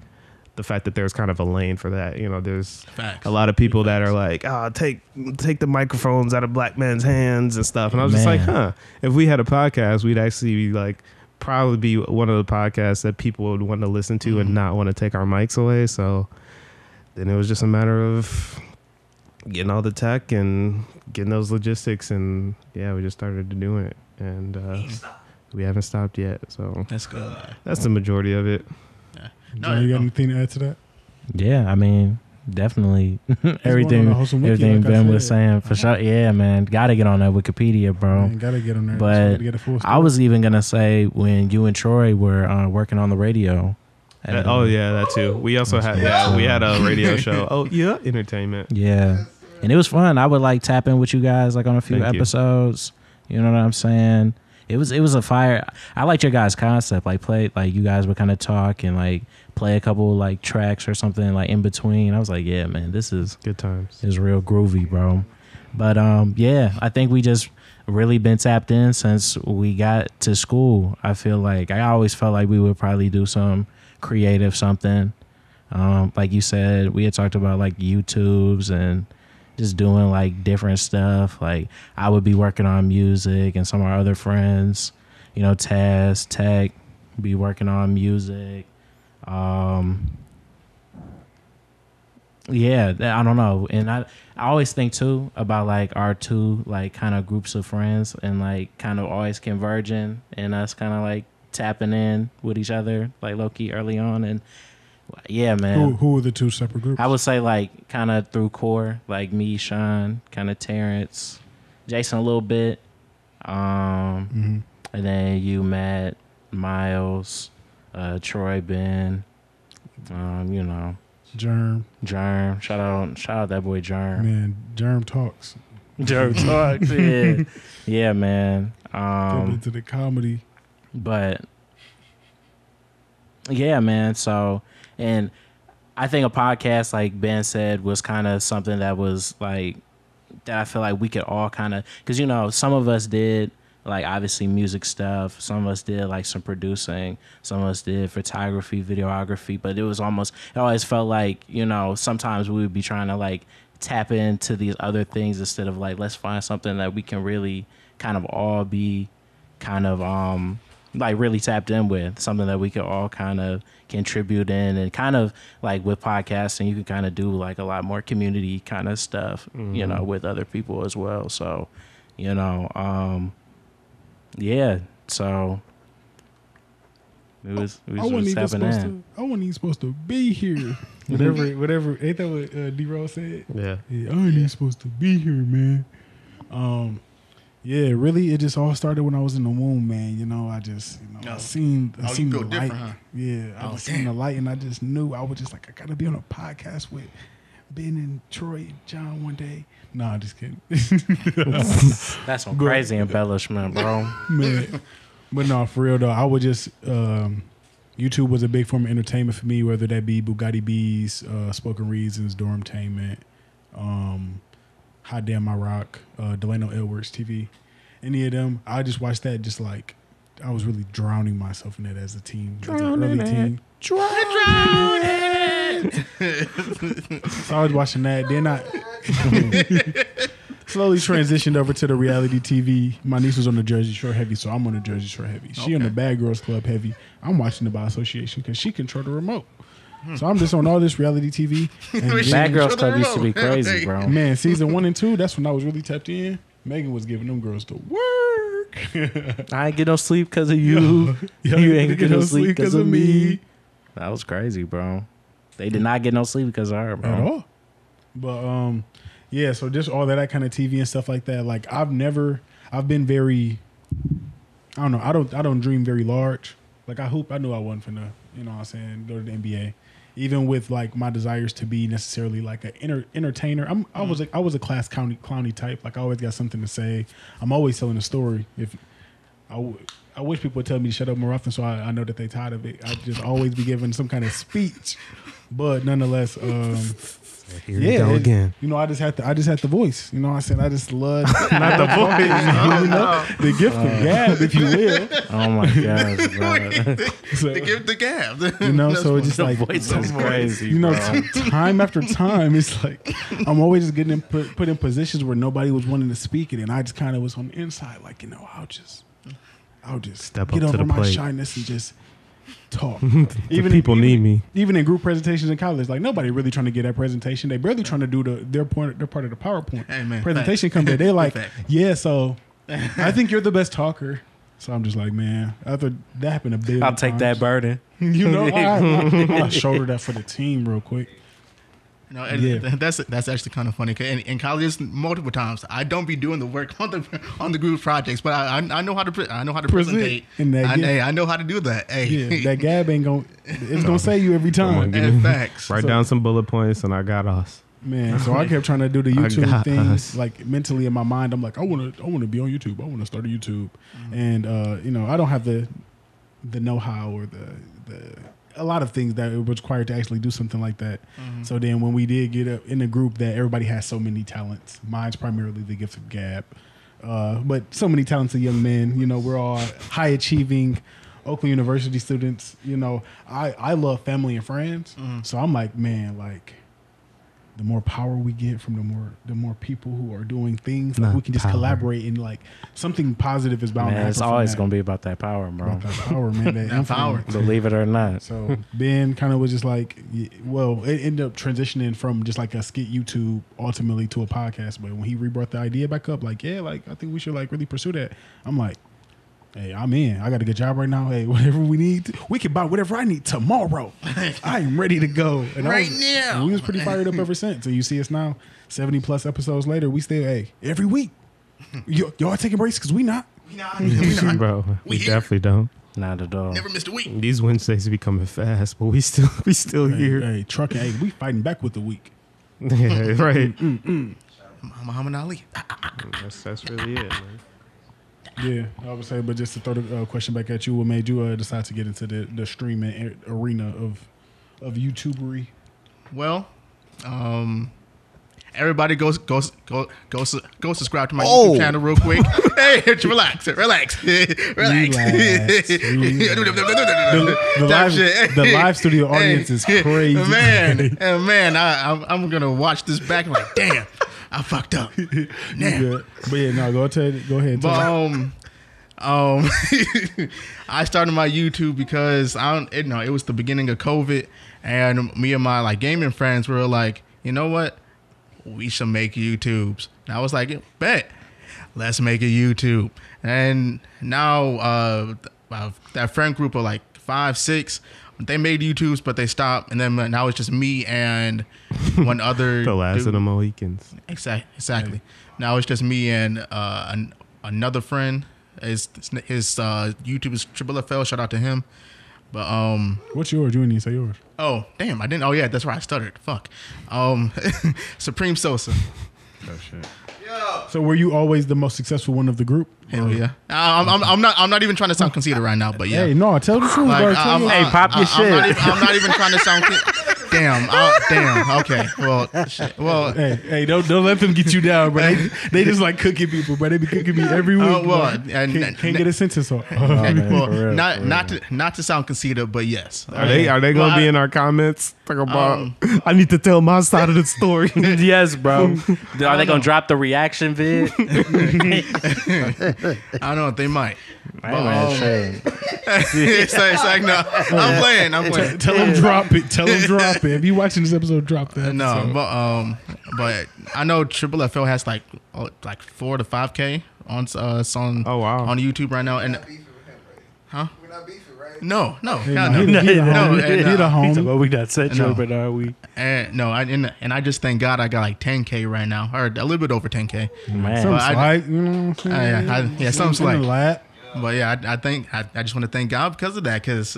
the fact that there's kind of a lane for that. You know, there's Facts. a lot of people that are like, oh, take the microphones out of black men's hands and stuff. And I was just like, if we had a podcast, we'd actually be like, probably be one of the podcasts that people would want to listen to and not want to take our mics away. So then it was just a matter of getting all the tech and getting those logistics, and yeah, we just started doing it, and we haven't stopped yet. So That's good. that's the majority of it. John, you got anything to add to that? Yeah, I mean, definitely everything like Ben was saying for sure. Yeah, man, gotta get on that Wikipedia, bro. Man, gotta get on there. But get a full story. I was even gonna say when you and Troy were working on the radio. Oh yeah, that too. We also had we had a radio show. Oh yeah, entertainment. Yeah, and it was fun. I would like tap in with you guys like on a few episodes. You know what I'm saying? It was a fire. I liked your guys' concept. Like you guys would kind of talk and like play a couple like tracks or something like in between. I was like, yeah, man, this is good times. It's real groovy, bro. But yeah, I think we just really been tapped in since we got to school. I feel like I always felt like we would probably do some creative something. Like you said, we had talked about like YouTubes and just doing like different stuff. Like I would be working on music and some of our other friends, you know, Taz, Tech, be working on music. Yeah, I don't know. And I always think too about like our two like kind of groups of friends and like kind of always converging and us kind of like tapping in with each other like low-key early on. And yeah, man. Who were the two separate groups? I would say like kind of through core, like me, Sean, kind of Terrence, Jason a little bit. And then you, Matt, Miles, Troy, Ben, you know. Germ. Shout out that boy Germ. Man, Germ talks. Germ talks, yeah. Yeah, man. Into the comedy. But yeah, man. So, and I think a podcast, like Ben said, was kind of something that was like, that I feel like we could all kind of, because, you know, some of us did like obviously music stuff. Some of us did like some producing. Some of us did photography, videography, but it always felt like, you know, sometimes we would be trying to like tap into these other things instead of like, let's find something that we can really kind of all be kind of, like really tapped in with, something that we could all kind of contribute in, and kind of like with podcasting, you can kind of do like a lot more community kind of stuff, you know, with other people as well. So, you know, yeah, so it was tapping in. I wasn't even supposed to be here. whatever. Ain't that what D-Roll said? Yeah. I ain't even supposed to be here, man. Yeah, really, it just all started when I was in the womb, man. You know, I just, you know, I seen the light. Huh? Yeah, I just seen the light, and I just knew I was just like, I gotta be on a podcast with Ben and Troy and John one day. Nah, just kidding. That's some crazy embellishment, bro. Man, but no, for real though, I would just YouTube was a big form of entertainment for me, whether that be Bugatti Bees, Spoken Reasons, Dormtainment, Hot Damn My Rock, Delano Edwards TV, any of them. I just watched that, just like I was really drowning myself in it as a teen, Drowning. So I was watching that. Then I slowly transitioned over to the reality TV. My niece was on the Jersey Shore heavy, so I'm on the Jersey Shore heavy. She on the Bad Girls Club heavy. I'm watching the by association because she controlled the remote. So I'm just on all this reality TV. And Bad Girls Club used to be crazy, bro. Man, season 1 and 2, that's when I was really tapped in. Megan was giving them girls the work. I ain't get no sleep because of you. You ain't get no sleep because of me. That was crazy, bro. They did not get no sleep because of her, bro. At all. But yeah, so just all that kind of TV and stuff like that. Like I've been very, I don't know, I don't dream very large. Like I knew I wasn't finna, you know what I'm saying, go to the NBA. Even with like my desires to be necessarily like an entertainer. I was a class clowny type. Like I always got something to say. I'm always telling a story. If I wish people would tell me to shut up more often, so I know that they tired of it. I just always be giving some kind of speech, but nonetheless, Here we go again. You know, I just had the voice. You know, I said I just love not the voice, you know, the gift of gab, if you will. Oh my gosh, bro. So, To give the gab. you know, so it's just The like voice is crazy, you know, bro. time after time, it's like I'm always just getting put in positions where nobody was wanting to speak it, and I just kind of was on the inside, like, you know, I'll just Step get up to over the my plate. shyness and just talk. Even people need me. Even in group presentations in college, like nobody really trying to get that presentation. They barely trying to do their part of the PowerPoint. Hey, man, presentation comes there. They're like, Fact. yeah, so I think you're the best talker. So I'm just like, man, after that happened a bit. I'll take that burden. You know, I'll shoulder that for the team real quick. You know, and Yeah. that's actually kind of funny. 'Cause in college, multiple times I don't be doing the work on the group projects, but I know how to present. And that Hey, I know how to do that. Hey, Yeah, that gab ain't it's gonna say you every Come on, time, give and me- facts. Write down some bullet points, and I got us. man. So I kept trying to do the YouTube got thing, us. like mentally in my mind. I'm like, I want to be on YouTube. I want to start a YouTube, and you know, I don't have the know-how or the a lot of things that it was required to actually do something like that. So then when we did get up in a group that everybody has so many talents, mine's primarily the gift of gab, but so many talented young men, you know, we're all high achieving Oakland University students. You know, I love family and friends. So I'm like, man, like the more power we get from the more people who are doing things, like Not we can just power. collaborate and like something positive is bound to Man, happen. it's from always that. gonna be about that power, bro. About that power, man. That That power. influence. Believe it or not. So Ben kind of was just like, well, it ended up transitioning from just like a skit YouTube ultimately to a podcast. But when he rebrought the idea back up, like, yeah, like I think we should like really pursue that. I'm like, hey, I'm in. I got a good job right now. Hey, whatever we need, we can buy whatever I need tomorrow. I am ready to go. And Right now. and we was pretty fired up ever since. So you see us now, 70 plus episodes later, we still, hey, every week. Y'all taking breaks because we not. We not. Bro, we here. definitely don't. Not at all. Never missed a week. These Wednesdays be coming fast, but we still here. Hey, trucking. Hey, we fighting back with the week. Yeah, right. Muhammad Ali. That's really it, man. Yeah, I would say, but just to throw the question back at you, what made you decide to get into the streaming arena of YouTubery? Well, everybody go subscribe to my YouTube channel real quick. Hey, relax. The live studio audience is crazy. Man, I'm gonna watch this back and like, damn, I fucked up. You Damn. good. But yeah, no, go ahead. But I started my YouTube because it was the beginning of COVID, and me and my like gaming friends were like, you know what, we should make YouTubes. And I was like, bet, let's make a YouTube. And now that friend group of like 5, 6, they made YouTubes, but they stopped, and then now it's just me and one other. The last dude. of the Mohicans. Exactly. Now it's just me and another friend. His YouTube is Triple FL. Shout out to him. But What's yours? You didn't even say yours. oh damn, I didn't. Oh yeah, that's right. I stuttered. Fuck. Supreme Sosa. Oh shit. So were you always the most successful one of the group? Hell yeah. I'm not even trying to sound conceited right now, but yeah. Hey, no, tell the truth, Like, bro. Tell me. Hey, pop your shit. I'm not even trying to sound. Damn. Okay. Well, shit. Well. Hey, don't let them get you down, bro. They just like cooking people, bro. They be cooking me every week. well, bro. and- Can't get a sentence off. man, Well, for real, not to sound conceited, but yes. Are they gonna be in our comments? Talk about I need to tell my side of the story. Yes, bro. Are they gonna drop the reaction vid? I don't know. They might. Hey, man, shit. It's like no. I'm playing. Tell them drop it. Tell them drop it. If you watching this episode, drop that. No, but I know Triple FL has like 4 to 5K on Oh, wow. on YouTube right now, and We're not beefing with him, right? Huh? We're not beefing, right? no, He God, the no, homie. and, He the He's like, homie. well, we got set No. up, are we? and I just thank God I got like 10K right now, or a little bit over 10K. Man, Some But I- slight, you know what I'm saying? Something In slight. the lap. But yeah, I just want to thank God because of that, because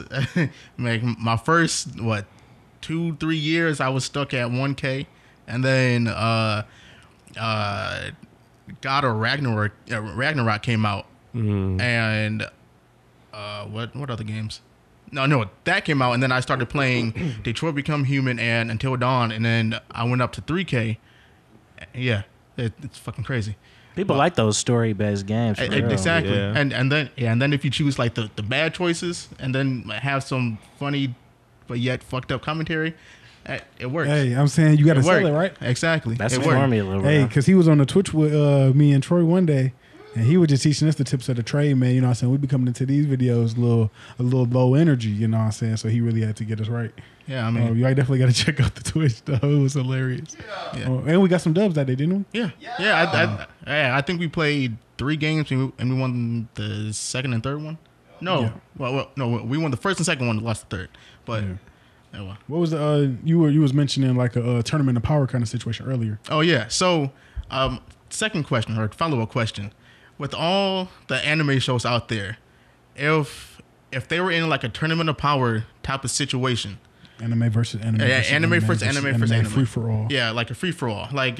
like my first 2-3 years I was stuck at 1K, and then God of Ragnarok came out, and what other games? No, that came out, and then I started playing Detroit Become Human and Until Dawn, and then I went up to 3K. Yeah, it's fucking crazy. People like those story-based games. For real. Exactly, Yeah. and then if you choose like the bad choices, and then have some funny but yet fucked up commentary, it works. Hey, I'm saying you got to sell worked. it, right? Exactly. That's it the worked. formula. Bro. Hey, because he was on the Twitch with me and Troy one day, and he was just teaching us the tips of the trade, man. You know what I'm saying? We be coming into these videos a little low energy, you know what I'm saying? So he really had to get us right. Yeah, I mean, You definitely got to check out the Twitch, though. It was hilarious. Yeah. And we got some dubs that day, didn't we? I think we played 3 games and we won the second and third one. No, Yeah. no, we won the first and second one, lost the third. But well. What was the you was mentioning like a tournament of power kind of situation earlier? Oh yeah. So, second question or follow-up question: with all the anime shows out there, if they were in like a tournament of power type of situation, Anime versus anime. anime versus anime, free for all. yeah, like a free for all, like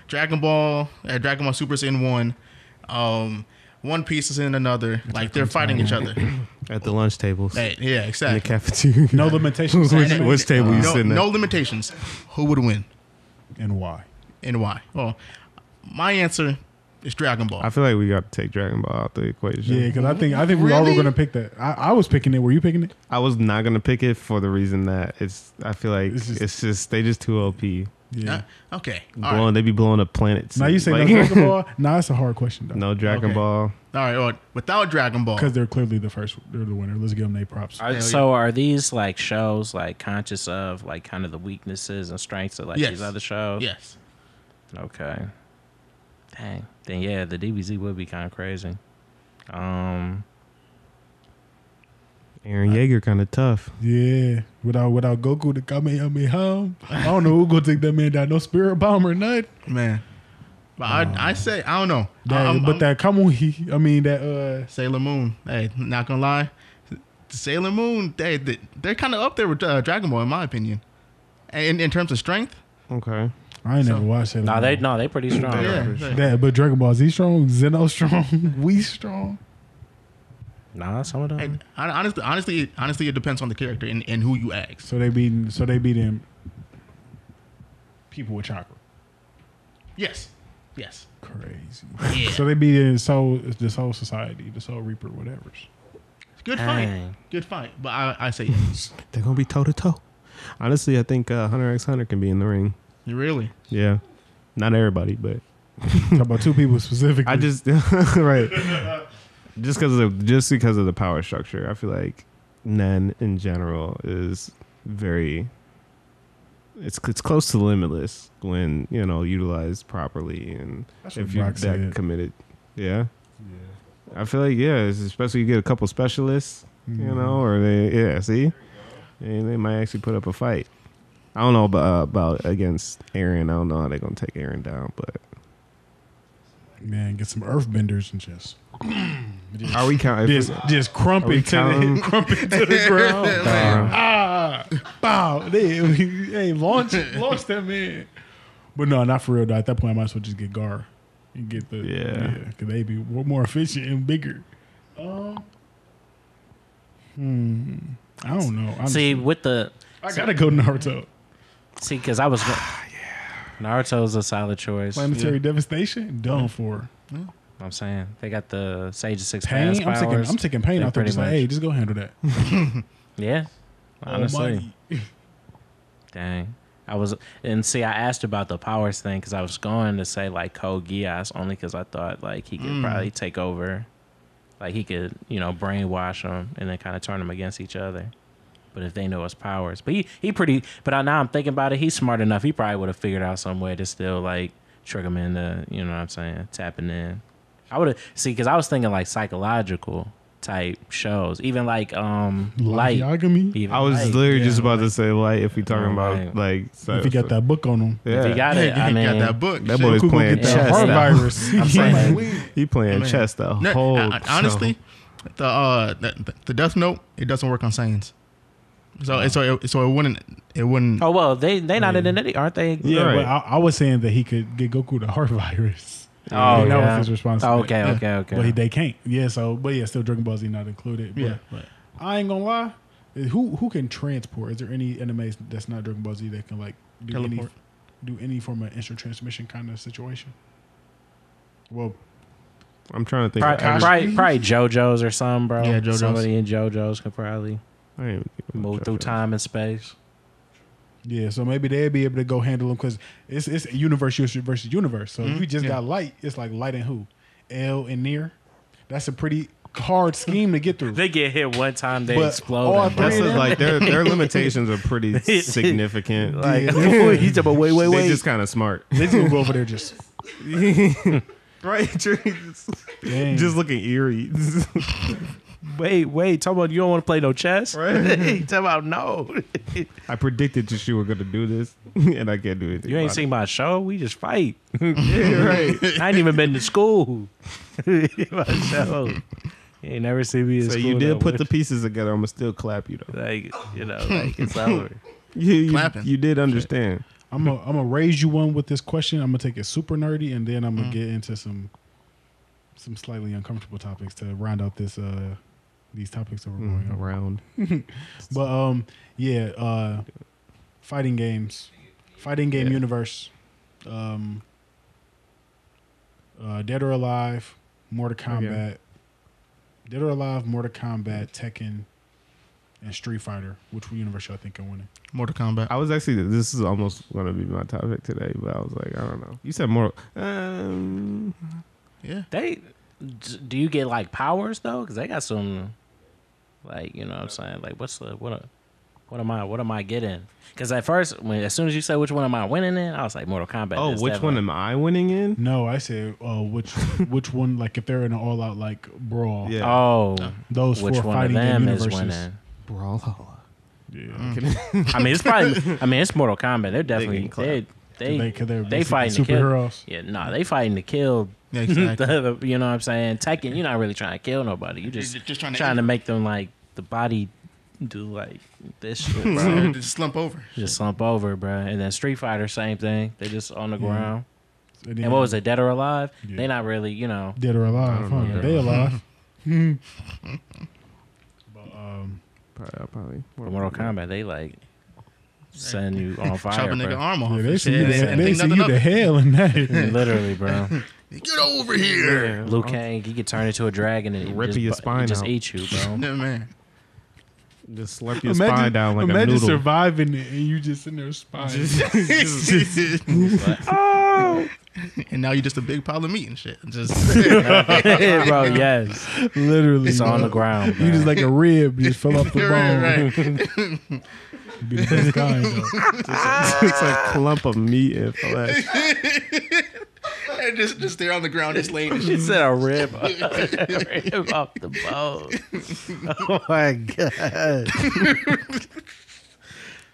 Dragon Ball Super's in one, One Piece is in another, like they're fighting each other. At the lunch tables. Yeah, In the exactly. cafeteria. No limitations. Which table you No, sitting at? no limitations. Who would win And why? and why? Well, my answer is Dragon Ball. I feel like we got to take Dragon Ball out the equation. Yeah, because I think we all were Really? gonna pick that. I was picking it. Were you picking it? I was not gonna pick it for the reason that I feel like It's just- they just too OP. Yeah. Okay. All right. They be blowing up planets. Now you say Like, no Dragon Ball. Nah, it's a hard question though. no Dragon Okay. Ball. All right. Well, without Dragon Ball, Because they're clearly the first. They're the winner. Let's give them their props. So are these like shows like conscious of like kind of the weaknesses and strengths of like Yes. these other shows? yes. Okay. Dang. Then yeah, the DBZ would be kind of crazy. Aaron Yeager kind of tough. Yeah, without Goku the Kamehameha, I don't know who gonna take that man down. No spirit bomb or nothing. Man. But I say I don't know. That Kamuhi, I mean that Sailor Moon. Hey, not gonna lie, Sailor Moon. They're kind of up there with Dragon Ball in my opinion. And in terms of strength, Okay. I ain't never watched it. They pretty strong. yeah. But Dragon Ball Z strong, Zeno strong, we strong. Nah, some of them. And honestly, it depends on the character and who you ask. So they beat them people with chakra. Yes. Crazy. Yeah. So they beat the Soul Society, the Soul Reaper, whatever's. Good fight. Dang. Good fight. But I say yes. They're gonna be toe to toe. Honestly, I think Hunter x Hunter can be in the ring. You really? Yeah. Not everybody, but Talk about two people specifically. I just right. Just because of the power structure, I feel like Nen in general is very. It's close to limitless when utilized properly and That's what if you're Brock that said. committed. Yeah. I feel like especially you get a couple specialists, or they see, and they might actually put up a fight. I don't know about against Aaron. I don't know how they're gonna take Aaron down, but Man, get some earthbenders and just are we counting? just crump Are we it to counting? the ground. Bow. Hey, launch that man. But no, not for real though. At that point, I might as well just get Gar and get the because they be more efficient and bigger. I don't know. See, with the I gotta go Naruto. because I was Naruto's a solid choice. Planetary devastation done for. I'm saying they got the Sage of Six Pain. Paths powers. I'm taking pain They're out there. pretty Just like, much- hey, just go handle that. Yeah, honestly. Almighty. Dang. I asked about the powers thing because I was going to say like Code Geass only because I thought like he could probably take over, like he could brainwash them and then kind of turn them against each other. But if they know his powers, but he pretty. But now I'm thinking about it, he's smart enough. He probably would have figured out some way to still like trick him into, what I'm saying, tapping in. I would have because I was thinking like psychological type shows, even like Light. Yagami. Even I was Light. literally Yeah, just about to like- say like if we talking about Right. like If you got that book on him, yeah. If he got it, I He mean, got that book. That Shit. boy's Goku go playing get that chess. heart now. virus. I'm saying, He playing Man. chess the No, whole honestly, show. the Death Note, it doesn't work on Saiyans. So it wouldn't. oh well, they not in it, aren't they? Yeah, Right. but I was saying that he could get Goku the heart virus. Oh, that yeah. was his responsibility. Okay. But they can't. Yeah. So, but yeah, still Dragon Ball Z not included. But Yeah, right. I ain't gonna lie. Who can transport? Is there any animes that's not Dragon Ball Z that can like Teleport. do any form of instant transmission kind of situation? Well, I'm trying to think. Probably JoJo's or something, bro. Yeah, JoJo's. Somebody in JoJo's could probably I ain't even move through time and space. yeah. So maybe they'd be able to go handle them because it's universe versus universe. So if you just got light, it's like light and who, L and near. That's a pretty hard scheme to get through. They get hit one time, they But explode. all and three That's of them- like their limitations are pretty significant. Like, Yeah. he's talking about wait. They just kind of smart, They just gonna go over there just right? dang. Just looking eerie. Wait. Talk about you don't want to play no chess, Right. Talk about no. I predicted that you were gonna do this, and I can't do anything. You ain't about seen my show. We just fight. it. Yeah, right. I ain't even been to school. My show. You ain't never seen me in So school. you did though, put but, the pieces together. I'm gonna still clap you though. like it's over. Clapping. You did understand. I'm gonna raise you one with this question. I'm gonna take it super nerdy, and then I'm gonna get into some slightly uncomfortable topics to round out this these topics that we're going over. Around. But fighting game universe, Dead or Alive, Mortal Kombat, Dead or Alive, Mortal Kombat, Tekken, and Street Fighter. Which universe y'all think are winning? Mortal Kombat. I was actually. This is almost gonna be my topic today, but I was like, I don't know. You said more. Yeah. Do you get like powers though? Because they got some, like what I'm saying. Like what am I getting? Because at first, as soon as you said which one am I winning in, I was like Mortal Kombat. Oh, which one am I winning in? No, I said which one? Like if they're in an all out like brawl, Yeah. Oh, those which four one of fighting game them is universes. winning? Brawlhalla. Yeah. I mean, it's probably. I mean, it's Mortal Kombat. They're definitely getting clapped. they fighting to kill. superheroes. Yeah, no, they fighting to kill. Yeah, exactly. You know what I'm saying? Tekken, you're not really trying to kill nobody. You just Just trying to make them like the body do like this shit, bro. just slump over. Just slump over, bro. And then Street Fighter, same thing. They just on the ground. And then And what was it? Dead or Alive? Yeah. They not really, Dead or alive? Huh? know. They alive. Probably. Mortal Kombat. They like send you on fire, Chopping nigga bro. arm off. Yeah, they and see you. shit. And They think see nothing you of to it. hell in that. Literally, bro. Get over here. Liu Kang, he could turn into a dragon and Rip your spine just out. eat you, bro. Yeah, man. Just slurp your spine down like a imagine noodle. surviving it and you just in there spine. And now you're just a big pile of meat and shit. Just Bro, yes. Literally, It's on bro. the ground, bro. You just like a rib, just fell off the bone. right. Be the best kind, though. It's a clump of meat and flesh. And just there on the ground, just laying and She shit. said a rib, rib off the bone. Oh my god!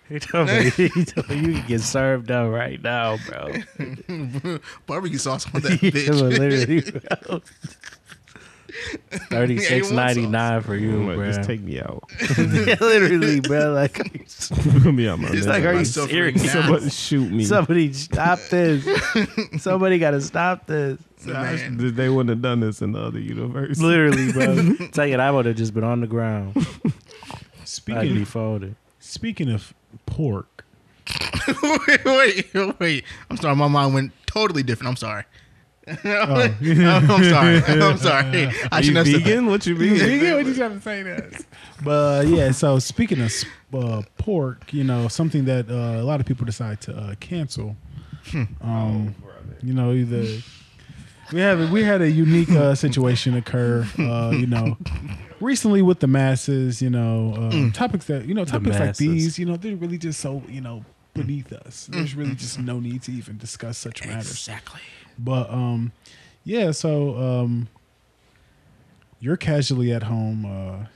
He told me you can get served up right now, bro. Barbecue sauce on that He bitch. literally, bro. $36.99 for you, Like, bro. just take me out. Literally, bro. Like, Put me out my It's misery. like, are you myself serious? right now. Somebody shoot me. somebody stop this. Somebody got to stop this. Man. They wouldn't have done this in the other universe. Literally, bro. Tell you, I would have just been on the ground. I'd be folded. Speaking of pork, wait. I'm sorry. My mind went totally different. I'm sorry. Oh. I'm sorry. I Are you shouldn't have said that. vegan? What you mean? what you trying to say that? But yeah, so speaking of pork, something that a lot of people decide to cancel. Either we had a unique situation occur. Recently with the masses, topics that topics like these, they're really just so beneath us. There's really just no need to even discuss such matters. Exactly. But so you're casually at home,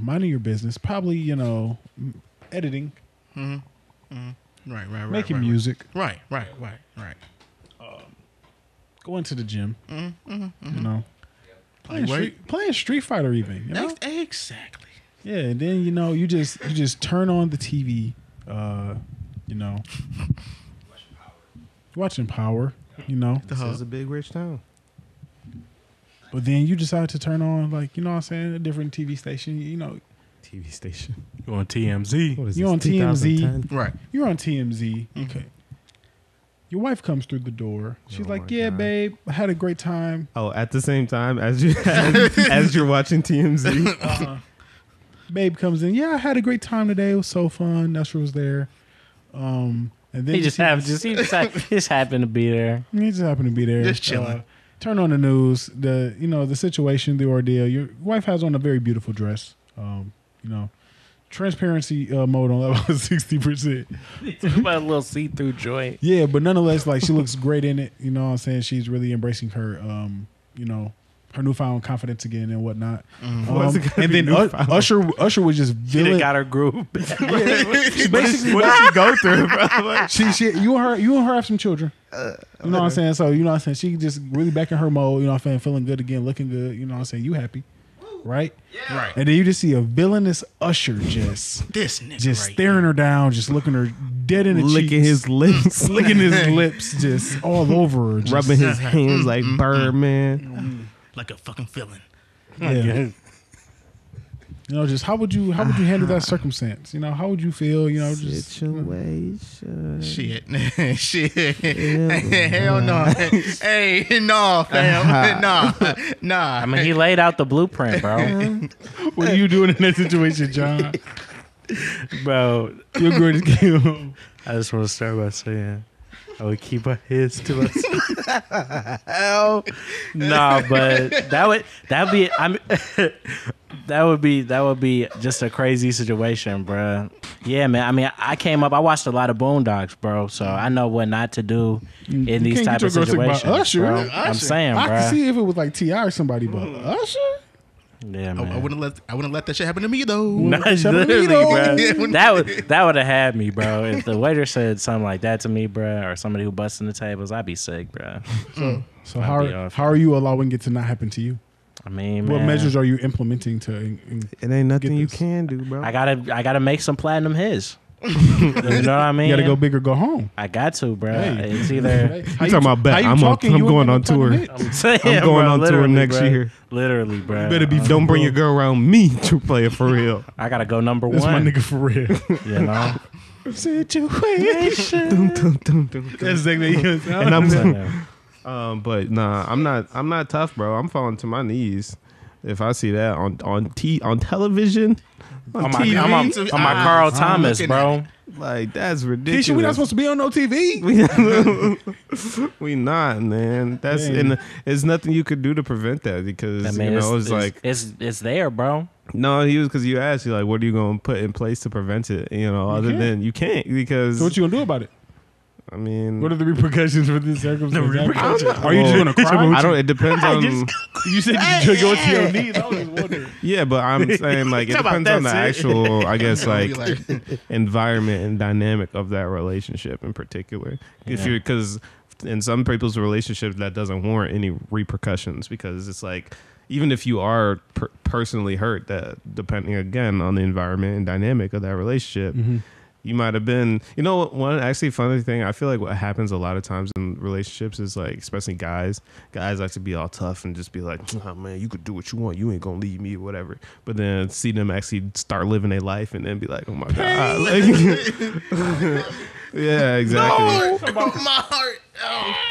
minding your business, probably editing, Right. making music, Right. going to the gym, Like, playing Street Fighter even. Exactly. Yeah, and then you just turn on the TV, watching Power. This is a big rich town. But then you decide to turn on, like, you know what I'm saying, a different TV station, you know. TV station. You on TMZ? What is You're on this, TMZ. 2010? Right. You're on TMZ. Okay. Your wife comes through the door. She's Oh like, my yeah, God. babe, I had a great time. Oh, at the same time as you as you're watching TMZ. Babe comes in. Yeah, I had a great time today. It was so fun. Usher was there. And then He just happened to be there. He just happened to be there. Just chilling. Turn on the news. The situation, the ordeal. Your wife has on a very beautiful dress. Transparency mode on level 60%. About a little see-through joint. Yeah, but nonetheless, like she looks great in it. You know what I'm saying? She's really embracing her, her newfound confidence again and whatnot. And then Usher was just She done villain. got her groove. She basically, What did she go through, bro? Like, she you and her have some children. You know what I'm saying? So you know what I'm saying? She just really back in her mode. You know what I'm saying? Feeling good again, looking good. You know what I'm saying? You happy, right? Right. And then you just see a villainous Usher just This nigga just right staring her down, just looking her dead in the licking cheeks, his lips, licking his lips, just all over her, just, rubbing his hands like Birdman. like a fucking villain. Yeah. You know, just how would you handle that circumstance? You know, how would you feel? You know, just Situation. Shit. Shit. Hell no. Hey, no, fam. Nah. I mean, he laid out the blueprint, bro. what are you doing in that situation, John? Bro, Your greatest game home. I just want to start by saying I would keep our heads to us. Hell, nah, but that would be just a crazy situation, bro. Yeah, man. I mean, I watched a lot of Boondocks, bro, so I know what not to do in these type of situations. Usher. Bro. Usher. I'm saying, bro. I can see if it was like T.I. or somebody, but Usher. Yeah, man. I wouldn't let that shit happen to me though. Nice, literally, bro. That would have had me, bro. If the waiter said something like that to me, bro, or somebody who busting the tables, I'd be sick, bro. So how are you allowing it to not happen to you? I mean, What man, measures are you implementing to? It ain't nothing Get you this. can do, bro. I gotta make some platinum hits. You know what I mean? You got to go big or go home. I got to, bro. Hey. It's either You talking about bet? I'm going on tour. I'm saying, I'm going bro, on tour literally, next bro. year. Literally, bro. better be Don't bring your girl around me to play it for real. I gotta go number That's my one. nigga for real. You know. Situation. Dun, dun, dun, dun, dun. That's exactly what he And I'm So, but nah, I'm not tough, bro. I'm falling to my knees if I see that on television. on my, TV. on my Carl Thomas, looking bro. Like that's Keisha, ridiculous. we not supposed to be on no TV. We not, man. That's Dang. and there's nothing you could do to prevent that because I mean, it's like it's there, bro. no, he was because you asked you like what are you going to put in place to prevent it? Other can't. than you can't because So what you gonna do about it? I mean, What are the repercussions for this circumstance? repercussions. Are you just gonna cry? I don't. It depends on. You said you go to your knees. I was just wondering. Yeah, but I'm saying like it Talk about depends on the that, actual, I guess, Be like environment and dynamic of that relationship in particular. If Yeah. you're because in some people's relationships that doesn't warrant any repercussions because it's like even if you are personally hurt, that depending again on the environment and dynamic of that relationship. You might have been, one actually funny thing. I feel like what happens a lot of times in relationships is like, especially guys like to be all tough and just be like, oh man, you could do what you want. You ain't going to leave me or whatever. But then see them actually start living their life and then be like, oh my God. Like, yeah, exactly. my heart.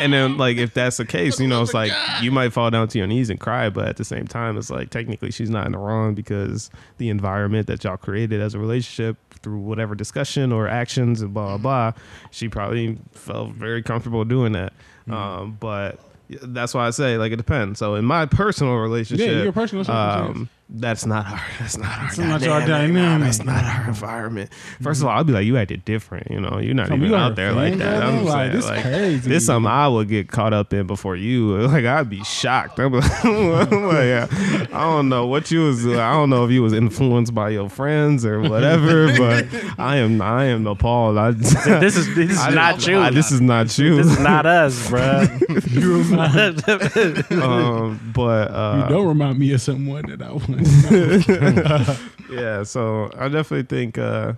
And then like, if that's the case, it's like you might fall down to your knees and cry. But at the same time, it's like technically she's not in the wrong because the environment that y'all created as a relationship through whatever discussion or actions and blah, blah, blah, she probably felt very comfortable doing that. But that's why I say like it depends. So in my personal relationship, Yeah, your personal circumstance. that's not our That's not our dynamic. dynamic. That's not our environment. First of all, I'll be like, you acted different. You're not Some even you got out there like fans that. out there? I'm Like, saying, this like, crazy. this something I would get caught up in before you. Like I'd be shocked. I'm like, yeah, I don't know what you was. I don't know if you was influenced by your friends or whatever. But I am appalled. This is not you. This is not you. This is not us, bro. But You don't remind me of someone that I want. yeah, so I definitely think I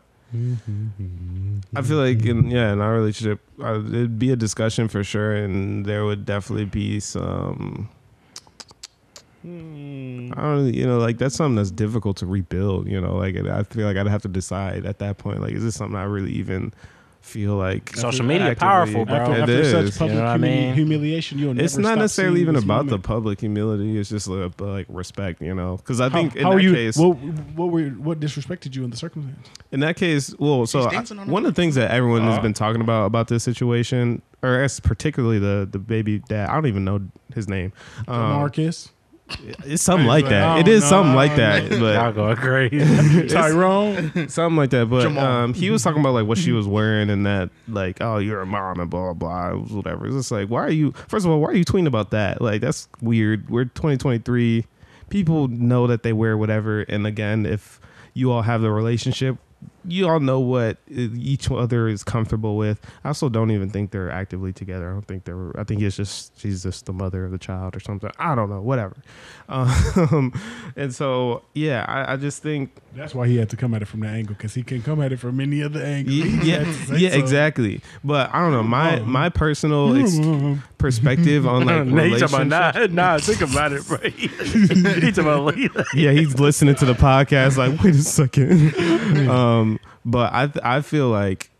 feel like in our relationship it'd be a discussion for sure, and there would definitely be some I don't, like that's something that's difficult to rebuild. Like I feel like I'd have to decide at that point. Like, is this something I really even feel like social media powerful, bro? After such public you know what I mean? humiliation, you'll never. It's not necessarily even about moment. the public humility. It's just like respect, Because I think how in that you, case, what disrespected you in the circumstance? in that case, one of the things that everyone has been talking about this situation, or particularly the baby dad. I don't even know his name. Marcus. It's something like that. It is something like that. But Y'all going crazy. Tyrone. Something like that. But he was talking about like what she was wearing and that like, oh, you're a mom and blah blah blah, whatever. It's just like, why are you tweeting about that? Like, that's weird. We're 2023. People know that they wear whatever. And again, if you all have the relationship, you all know what each other is comfortable with. I also don't even think they're actively together. I think it's just she's just the mother of the child or something. I don't know, whatever. And so yeah, I just think that's why he had to come at it from that angle, because he can come at it from any other angle. Exactly. But I don't know, my personal perspective on like relationships. Nah, think about it, bro. He's about later. Yeah, he's listening to the podcast like, wait a second. But I feel like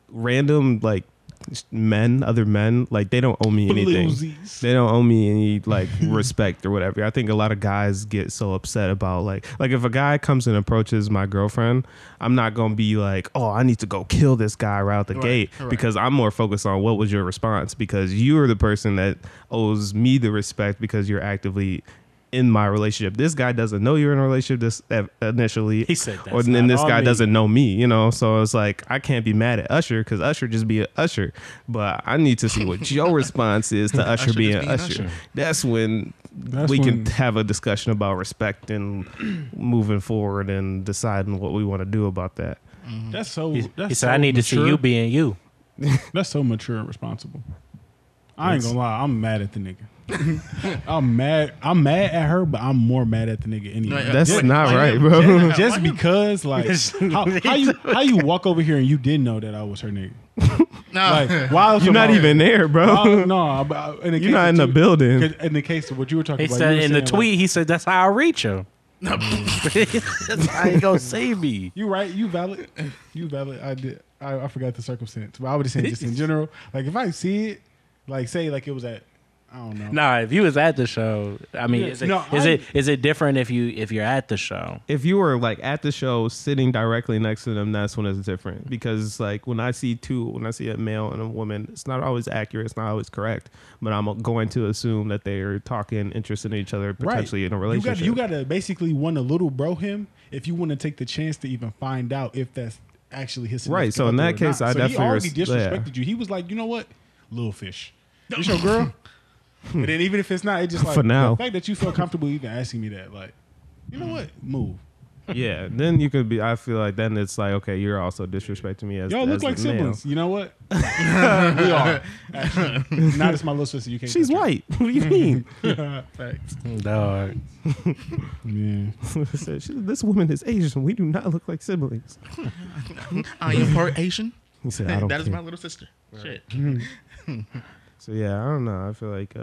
random like other men, like they don't owe me anything. They don't owe me any like respect or whatever. I think a lot of guys get so upset about like if a guy comes and approaches my girlfriend, I'm not gonna be like, oh, I need to go kill this guy right out the gate, because I'm more focused on what was your response, because you're the person that owes me the respect because you're actively in my relationship. This guy doesn't know you're in a relationship initially. He said that. Or then this guy doesn't know me, So it's like, I can't be mad at Usher because Usher just be an Usher. But I need to see what your response is to Usher being Usher. That's when we can have a discussion about respect and moving forward and deciding what we want to do about that. Mm-hmm. He said, I need to see you being you. That's so mature and responsible. I ain't gonna lie, I'm mad at the nigga. I'm mad at her, but I'm more mad at the nigga anyway. That's not right, bro. Just because, like, how you walk over here and you didn't know that I was her nigga? Like, while you're not even there, bro. You're not in the building. In the case of what you were talking he about, said in the tweet, he said that's how I reach him. That's how he gonna save me. You right. You valid. I forgot the circumstance, but I would have said just in general. Like, if I see it, like, say like it was at, I don't know. Nah, if you was at the show, I mean, is it different if you're at the show? If you were like at the show sitting directly next to them, that's when it's different. Because like when I see a male and a woman, it's not always accurate, it's not always correct, but I'm going to assume that they are talking, interested in each other, potentially in a relationship. You gotta basically want to little bro him if you want to take the chance to even find out if that's actually his right. So in that case, I definitely he already disrespected you. He was like, you know what, little fish, it's your girl. And then even if it's not, it's just like, for now, the fact that you feel comfortable even asking me that, like, you know what, move. Yeah, then you could be. I feel like then it's like, okay, you're also disrespecting me as y'all look like siblings. You know what? We are. Actually, not as my little sister. You can't. She's white. What do you mean? Facts. Dog. Yeah. This woman is Asian. We do not look like siblings. I am part Asian. He said, I don't that is care. my little sister. Right. Shit. So yeah, I don't know. I feel like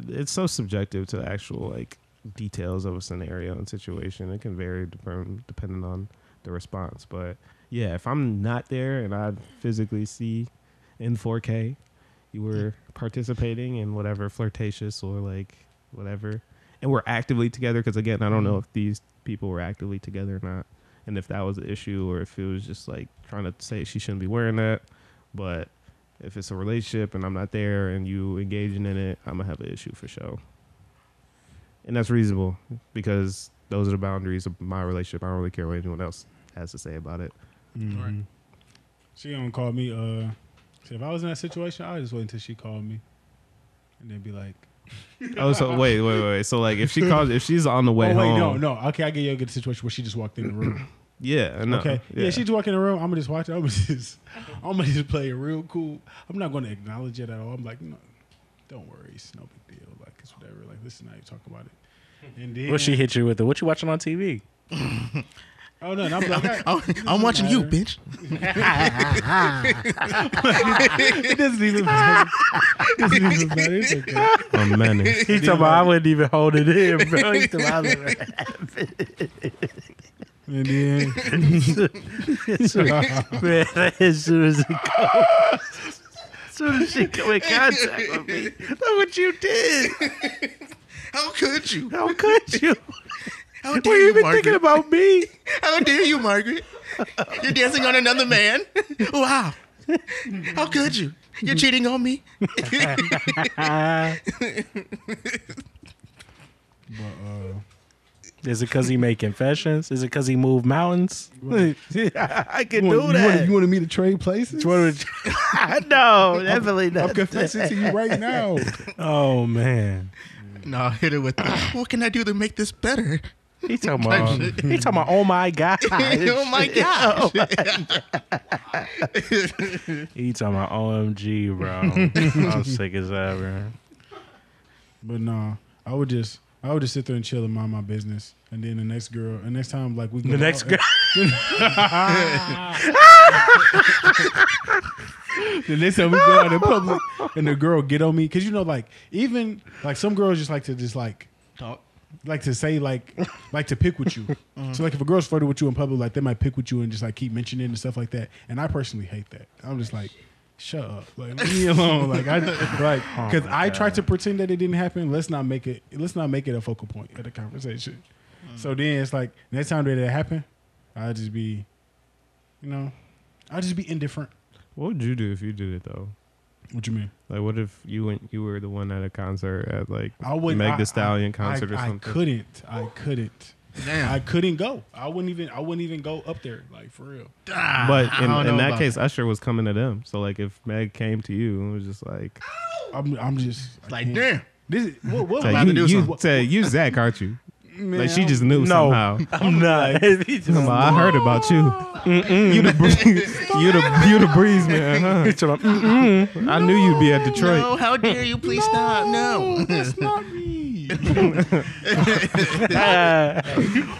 it's so subjective to actual like details of a scenario and situation. It can vary depending on the response. But yeah, if I'm not there and I physically see in 4K you were participating in whatever flirtatious or like whatever, and we're actively together, because again, I don't know if these people were actively together or not, and if that was an issue or if it was just like trying to say she shouldn't be wearing that. But if it's a relationship and I'm not there and you engaging in it, I'm gonna have an issue for sure. And that's reasonable because those are the boundaries of my relationship. I don't really care what anyone else has to say about it. Mm-hmm. Right. She don't call me. See, if I was in that situation, I'd just wait until she called me, and then be like, "Oh, so wait. So like, if she's on the way home, no. Okay, I get you a good situation where she just walked in the room. Yeah, no. Okay. Yeah, she just walked in the room. I'm gonna just watch it. I'm gonna just play it real cool. I'm not gonna acknowledge it at all. I'm like, no, don't worry, it's no big deal. Like, it's whatever. Like, listen, how you talk about it. And then What she hit you with? What you watching on TV? Oh no, I'm like, I'm watching you, bitch. it doesn't even matter. It doesn't even matter. It's okay. A menace. He talking about I wouldn't even hold it in, bro. He talking about And then man, as soon as it goes, as soon as she come in contact with me, look what you did. How could you? How could you? How Were dare you you, even Margaret? thinking about me? How dare you, Margaret? You're dancing on another man? Wow. How could you? You're cheating on me? Is it because he made confessions? Is it because he moved mountains? I can do that. You wanted me to trade places? No, definitely I'm not. confessing to you right now. Oh man, No, hit it with, what can I do to make this better? he talking about. Oh my god. Oh my gosh. He talking about OMG, bro. I'm sick as ever. But no, I would just sit there and chill and mind my business. And then the next time, like we go The next girl. The next time we go out in public and the girl get on me, because like even like some girls just like to Talk. like to say like to pick with you. So like if a girl's flirting with you in public, like they might pick with you and just like keep mentioning it and stuff like that. And I personally hate that. I'm just like, shut up, like leave me alone. Like because I tried to pretend that it didn't happen. Let's not make it a focal point of the conversation. So then it's like next time that it happen, I'll just be indifferent. What would you do if you did it though? What you mean? Like, what if you were the one at a concert at like I wouldn't Meg Thee Stallion concert or something? I couldn't. Damn. I couldn't go. I wouldn't even go up there, like for real. But I don't in know that about case, Usher was coming to them. So like, if Meg came to you and was just like, I'm just Like, I can't. damn. This is what about to do something. you Zach, aren't you? man, Like she just knew No. somehow. I'm not. I heard about you. You the breeze man. Huh? I knew you'd be at Detroit. No, how dare you? Please stop. No. That's not me.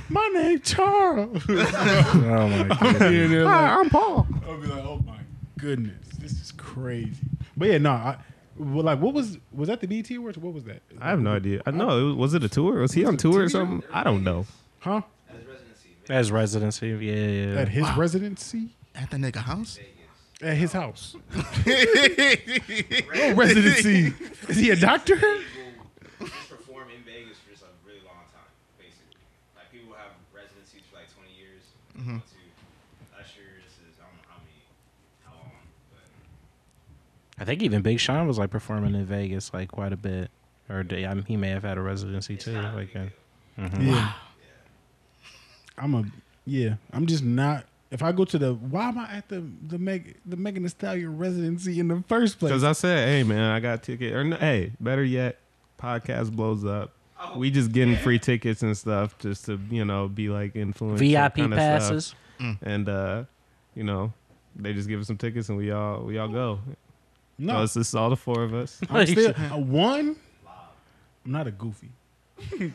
My name's Charles. Oh my god. Hi, I'm Paul. I'll be like, oh my goodness, this is crazy. But yeah, no, what was that the BET Awards? What was that? I have no idea. I know. Was it a tour? Was he on tour or something? I don't know. Huh? As residency, yeah. At his residency? At the nigga house? At his house. Oh, residency. Is he a doctor? Just perform in Vegas for just a really long time, basically. Like people have residencies for like 20 years. To Usher, this is I don't know how long, but I think even Big Sean was like performing in Vegas like quite a bit, or he may have had a residency too. Like, Yeah. I'm just not. If I go to why am I at the Megan Thee Stallion residency in the first place? Because I said, hey man, I got a ticket. Or hey, better yet, podcast blows up. We just getting free tickets and stuff just to be like influential VIP kinda passes. stuff. And they just give us some tickets and we all go. No, So it's just all the four of us. I'm still one. I'm not a goofy. He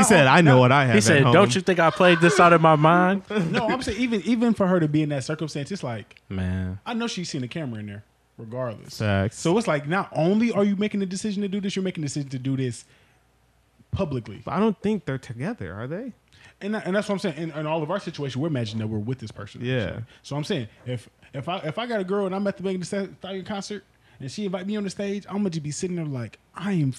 said, I know what I have. He said, at home. "Don't you think I played this out of my mind?" No, I'm saying even for her to be in that circumstance, it's like Man, I know she's seen the camera in there, regardless. Facts. So it's like not only are you making the decision to do this, you're making the decision to do this publicly. But I don't think they're together, are they? And that's what I'm saying. In all of our situation, we're imagining that we're with this person. Yeah. So I'm saying if I got a girl and I'm at the Megan Thee Stallion concert and she invite me on the stage, I'm gonna just be sitting there like I am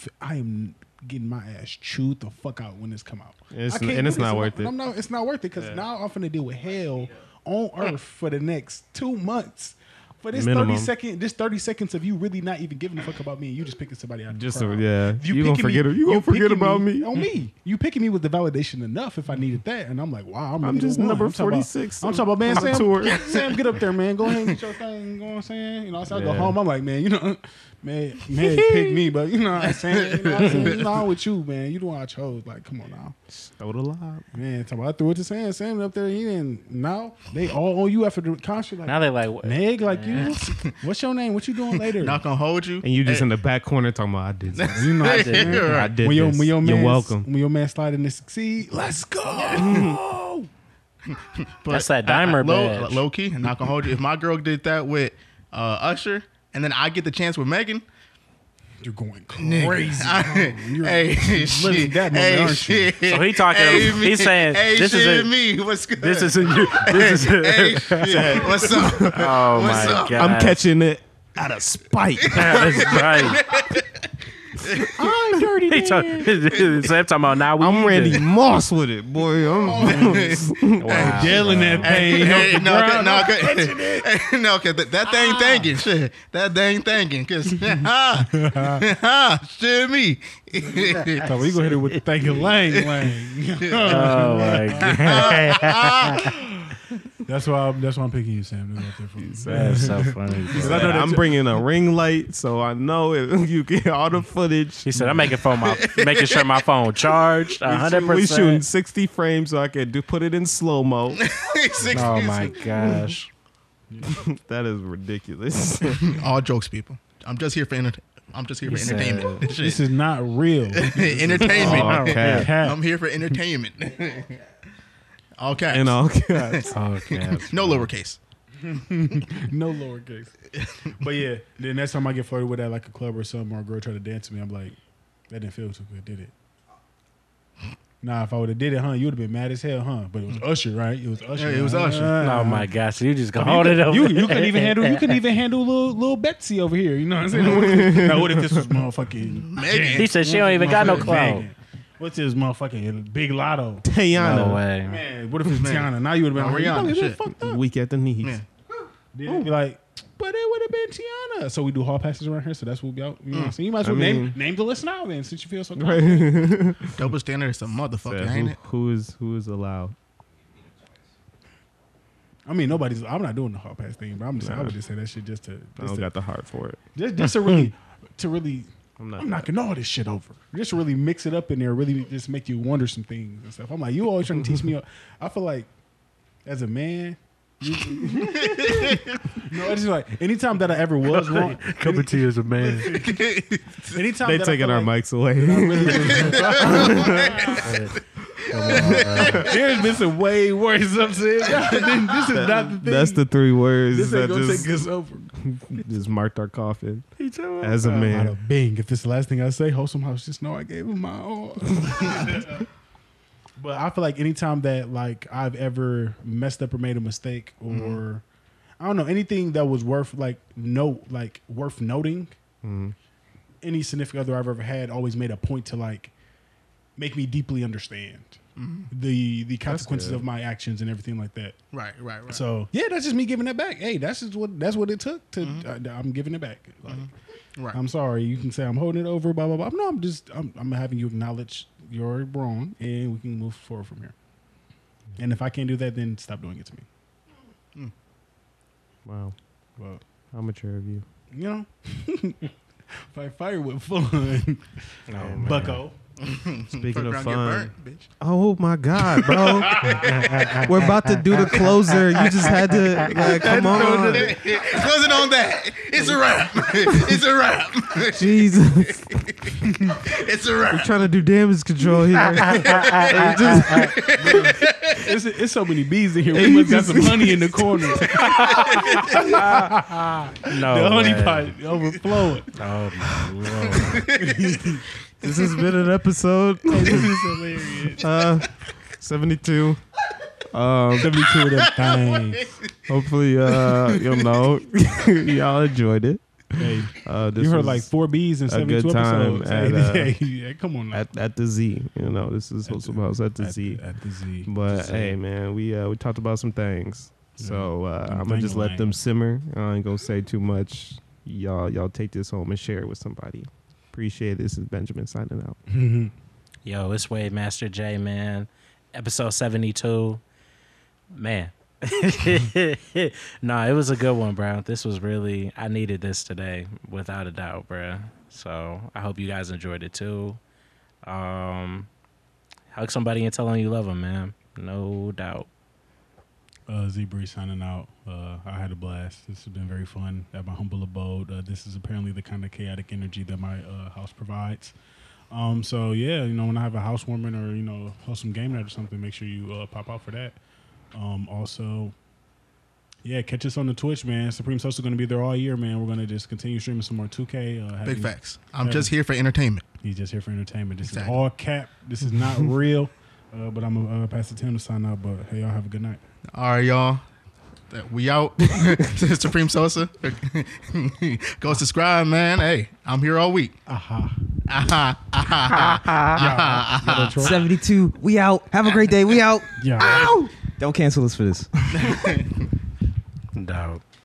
getting my ass chewed the fuck out when this come out. It's not worth it. It's not worth it because now I'm finna deal with hell on earth for the next 2 months. For this Minimum. 30 seconds of you really not even giving a fuck about me, and you just picking somebody out. Just the crowd. yeah. You gonna picking forget? You gonna forget picking about me? On me. You picking me was the validation enough if I needed that, and I'm like, wow, I'm really just the one. number I'm talking about- 46 I'm talking about man, on Sam. tour. Sam, get up there, man. Go ahead and get your thing. You know what I'm saying? So I go home. I'm like, man, man, pick me, but you know what I'm saying? No, with you, man. You the one I chose. Like, come on now. So the lot. Man, talking about I threw it to Sam. Sam up there, he didn't. Now they all on you after the concert. Like, now they like, Meg, like you. What's your name? What you doing later? Not gonna hold you. And you just in the back corner talking about I did something. You know, I did. man. I did When your this. man, You're welcome. When your man sliding to succeed, let's go. But That's that dimer badge. Low key, and not gonna hold you. If my girl did that with Usher, and then I get the chance with Megan, You're going crazy. Hey, shit. that moment, Hey, aren't you? shit. So he talking. Hey, He's saying hey, this is shit, a, me. What's good? this is a, this is a, Hey, shit. What's up? oh What's my up? god. I'm catching it out of spite. That's right. I'm dirty. He so I'm talking about now. I'm Randy Moss with it, boy. I'm Wow, Dealing bro. that pain. Hey, off the ground. no, cause that thing thinking, shit. That thing thinking, cause shit, me. So we go hit it with the thinking Lang. Oh my god. That's why I'm picking you, Sam. To go out there for you. That's so funny. I know that I'm too. bringing a ring light, so I know if you get all the footage. He said, "I'm making making sure my phone charged 100%." We shooting 60 frames, so I can put it in slow mo. Oh my gosh. That is ridiculous. All jokes, people. I'm just here for entertainment. This is not real. Entertainment. Oh, okay. I'm here for entertainment. All caps. In all caps. Okay. No lowercase. No lowercase. But yeah, then next time I get flirted with at like a club or something, or a girl try to dance to me, I'm like, that didn't feel too good, did it? Nah, if I would have did it, you would have been mad as hell, But it was Usher, right? It was Usher. Yeah, it was Usher. Oh my gosh, you just gonna hold it over. You could even handle little Betsy over here. You know what I'm saying? Now what if this was motherfucking Megan. He said she don't even got no clout. Megan? What's this motherfucking Big Lotto? Tiana. No way. Man, what if it's Tiana? Now you would have been Rihanna, like, shit. fucked up. Weak at the knees. Yeah. Then it'd be like, but it would have been Tiana. So we do hall passes around here, so that's what we out. You know what I'm saying? You might as well name the list now then, since you feel so confident. Double standard is a motherfucker, ain't it? Who is allowed? I mean, I'm not doing the hall pass thing, but I would just say that shit just to I don't got the heart for it. just to really I'm knocking all this shit over. Just to really mix it up in there, really just make you wonder some things and stuff. I'm like, you always trying to teach me. I feel like as a man, it's just like anytime that I ever was wrong, Coming to you as a man. anytime They that taking our mics away. There's been some way worse upset. This is not the thing. That's the three words This that ain't gonna just, take us over. just marked our coffin as a Out man. of Bing. If this is the last thing I say, Wholesome House, just know I gave him my all. But I feel like anytime that like I've ever messed up or made a mistake, or I don't know, anything that was worth worth noting, any significant other I've ever had always made a point to like make me deeply understand the consequences of my actions and everything like that. Right. So yeah, that's just me giving that back. Hey, that's what it took to. I'm giving it back. Like, Right. I'm sorry. You can say I'm holding it over. Blah blah blah. No, I'm having you acknowledge you're wrong, and we can move forward from here. And if I can't do that, then stop doing it to me. Wow. Well, How mature of you. you know, fight fire with fun. Bucko. Speaking of Fuck around, get fun. burnt, bitch. Oh my God, bro. We're about to do the closer. You just had to, like, come on. It wasn't on that. It's a wrap. It's a wrap. Jesus. It's a wrap. We're trying to do damage control here. It's so many bees in here. We must got some honey in the corner. No The honey way. pot overflowing. Oh my lord. This has been an episode. This is hilarious. 72. 72 of them things. Hopefully, y'all enjoyed it. Hey, This you heard was like 4 B's in a 72 good time episodes. at, Hey, come on now. at the Z. This is Wholesome House at the Z. At the Z. But hey, man, we talked about some things. So I'm gonna just let thing-a-lang. them simmer. I ain't gonna say too much. Y'all take this home and share it with somebody. Appreciate it. This is Benjamin signing out. Yo, it's Wade Master J, man. Episode 72. Man. Nah, it was a good one, bro. This was really, I needed this today, without a doubt, bro. So I hope you guys enjoyed it too. Hug somebody and tell them you love them, man. No doubt. Z-Bree signing out. I had a blast. This has been very fun at my humble abode. This is apparently the kind of chaotic energy that my house provides. So yeah, when I have a housewarming or wholesome game night or something, make sure you pop out for that. Also, yeah, catch us on the Twitch, man. Supreme Social going to be there all year, man. We're going to just continue streaming some more 2K. Big facts. I'm just here for entertainment. He's just here for entertainment. This Exactly. is all cap. This is not real. But I'm going to pass it to him to sign out. But hey, y'all have a good night. All right, y'all. We out. Supreme Sosa. Go subscribe, man. Hey, I'm here all week. Aha. 72. We out. Have a great day. We out. Yeah. Ow! Don't cancel us for this. Dog.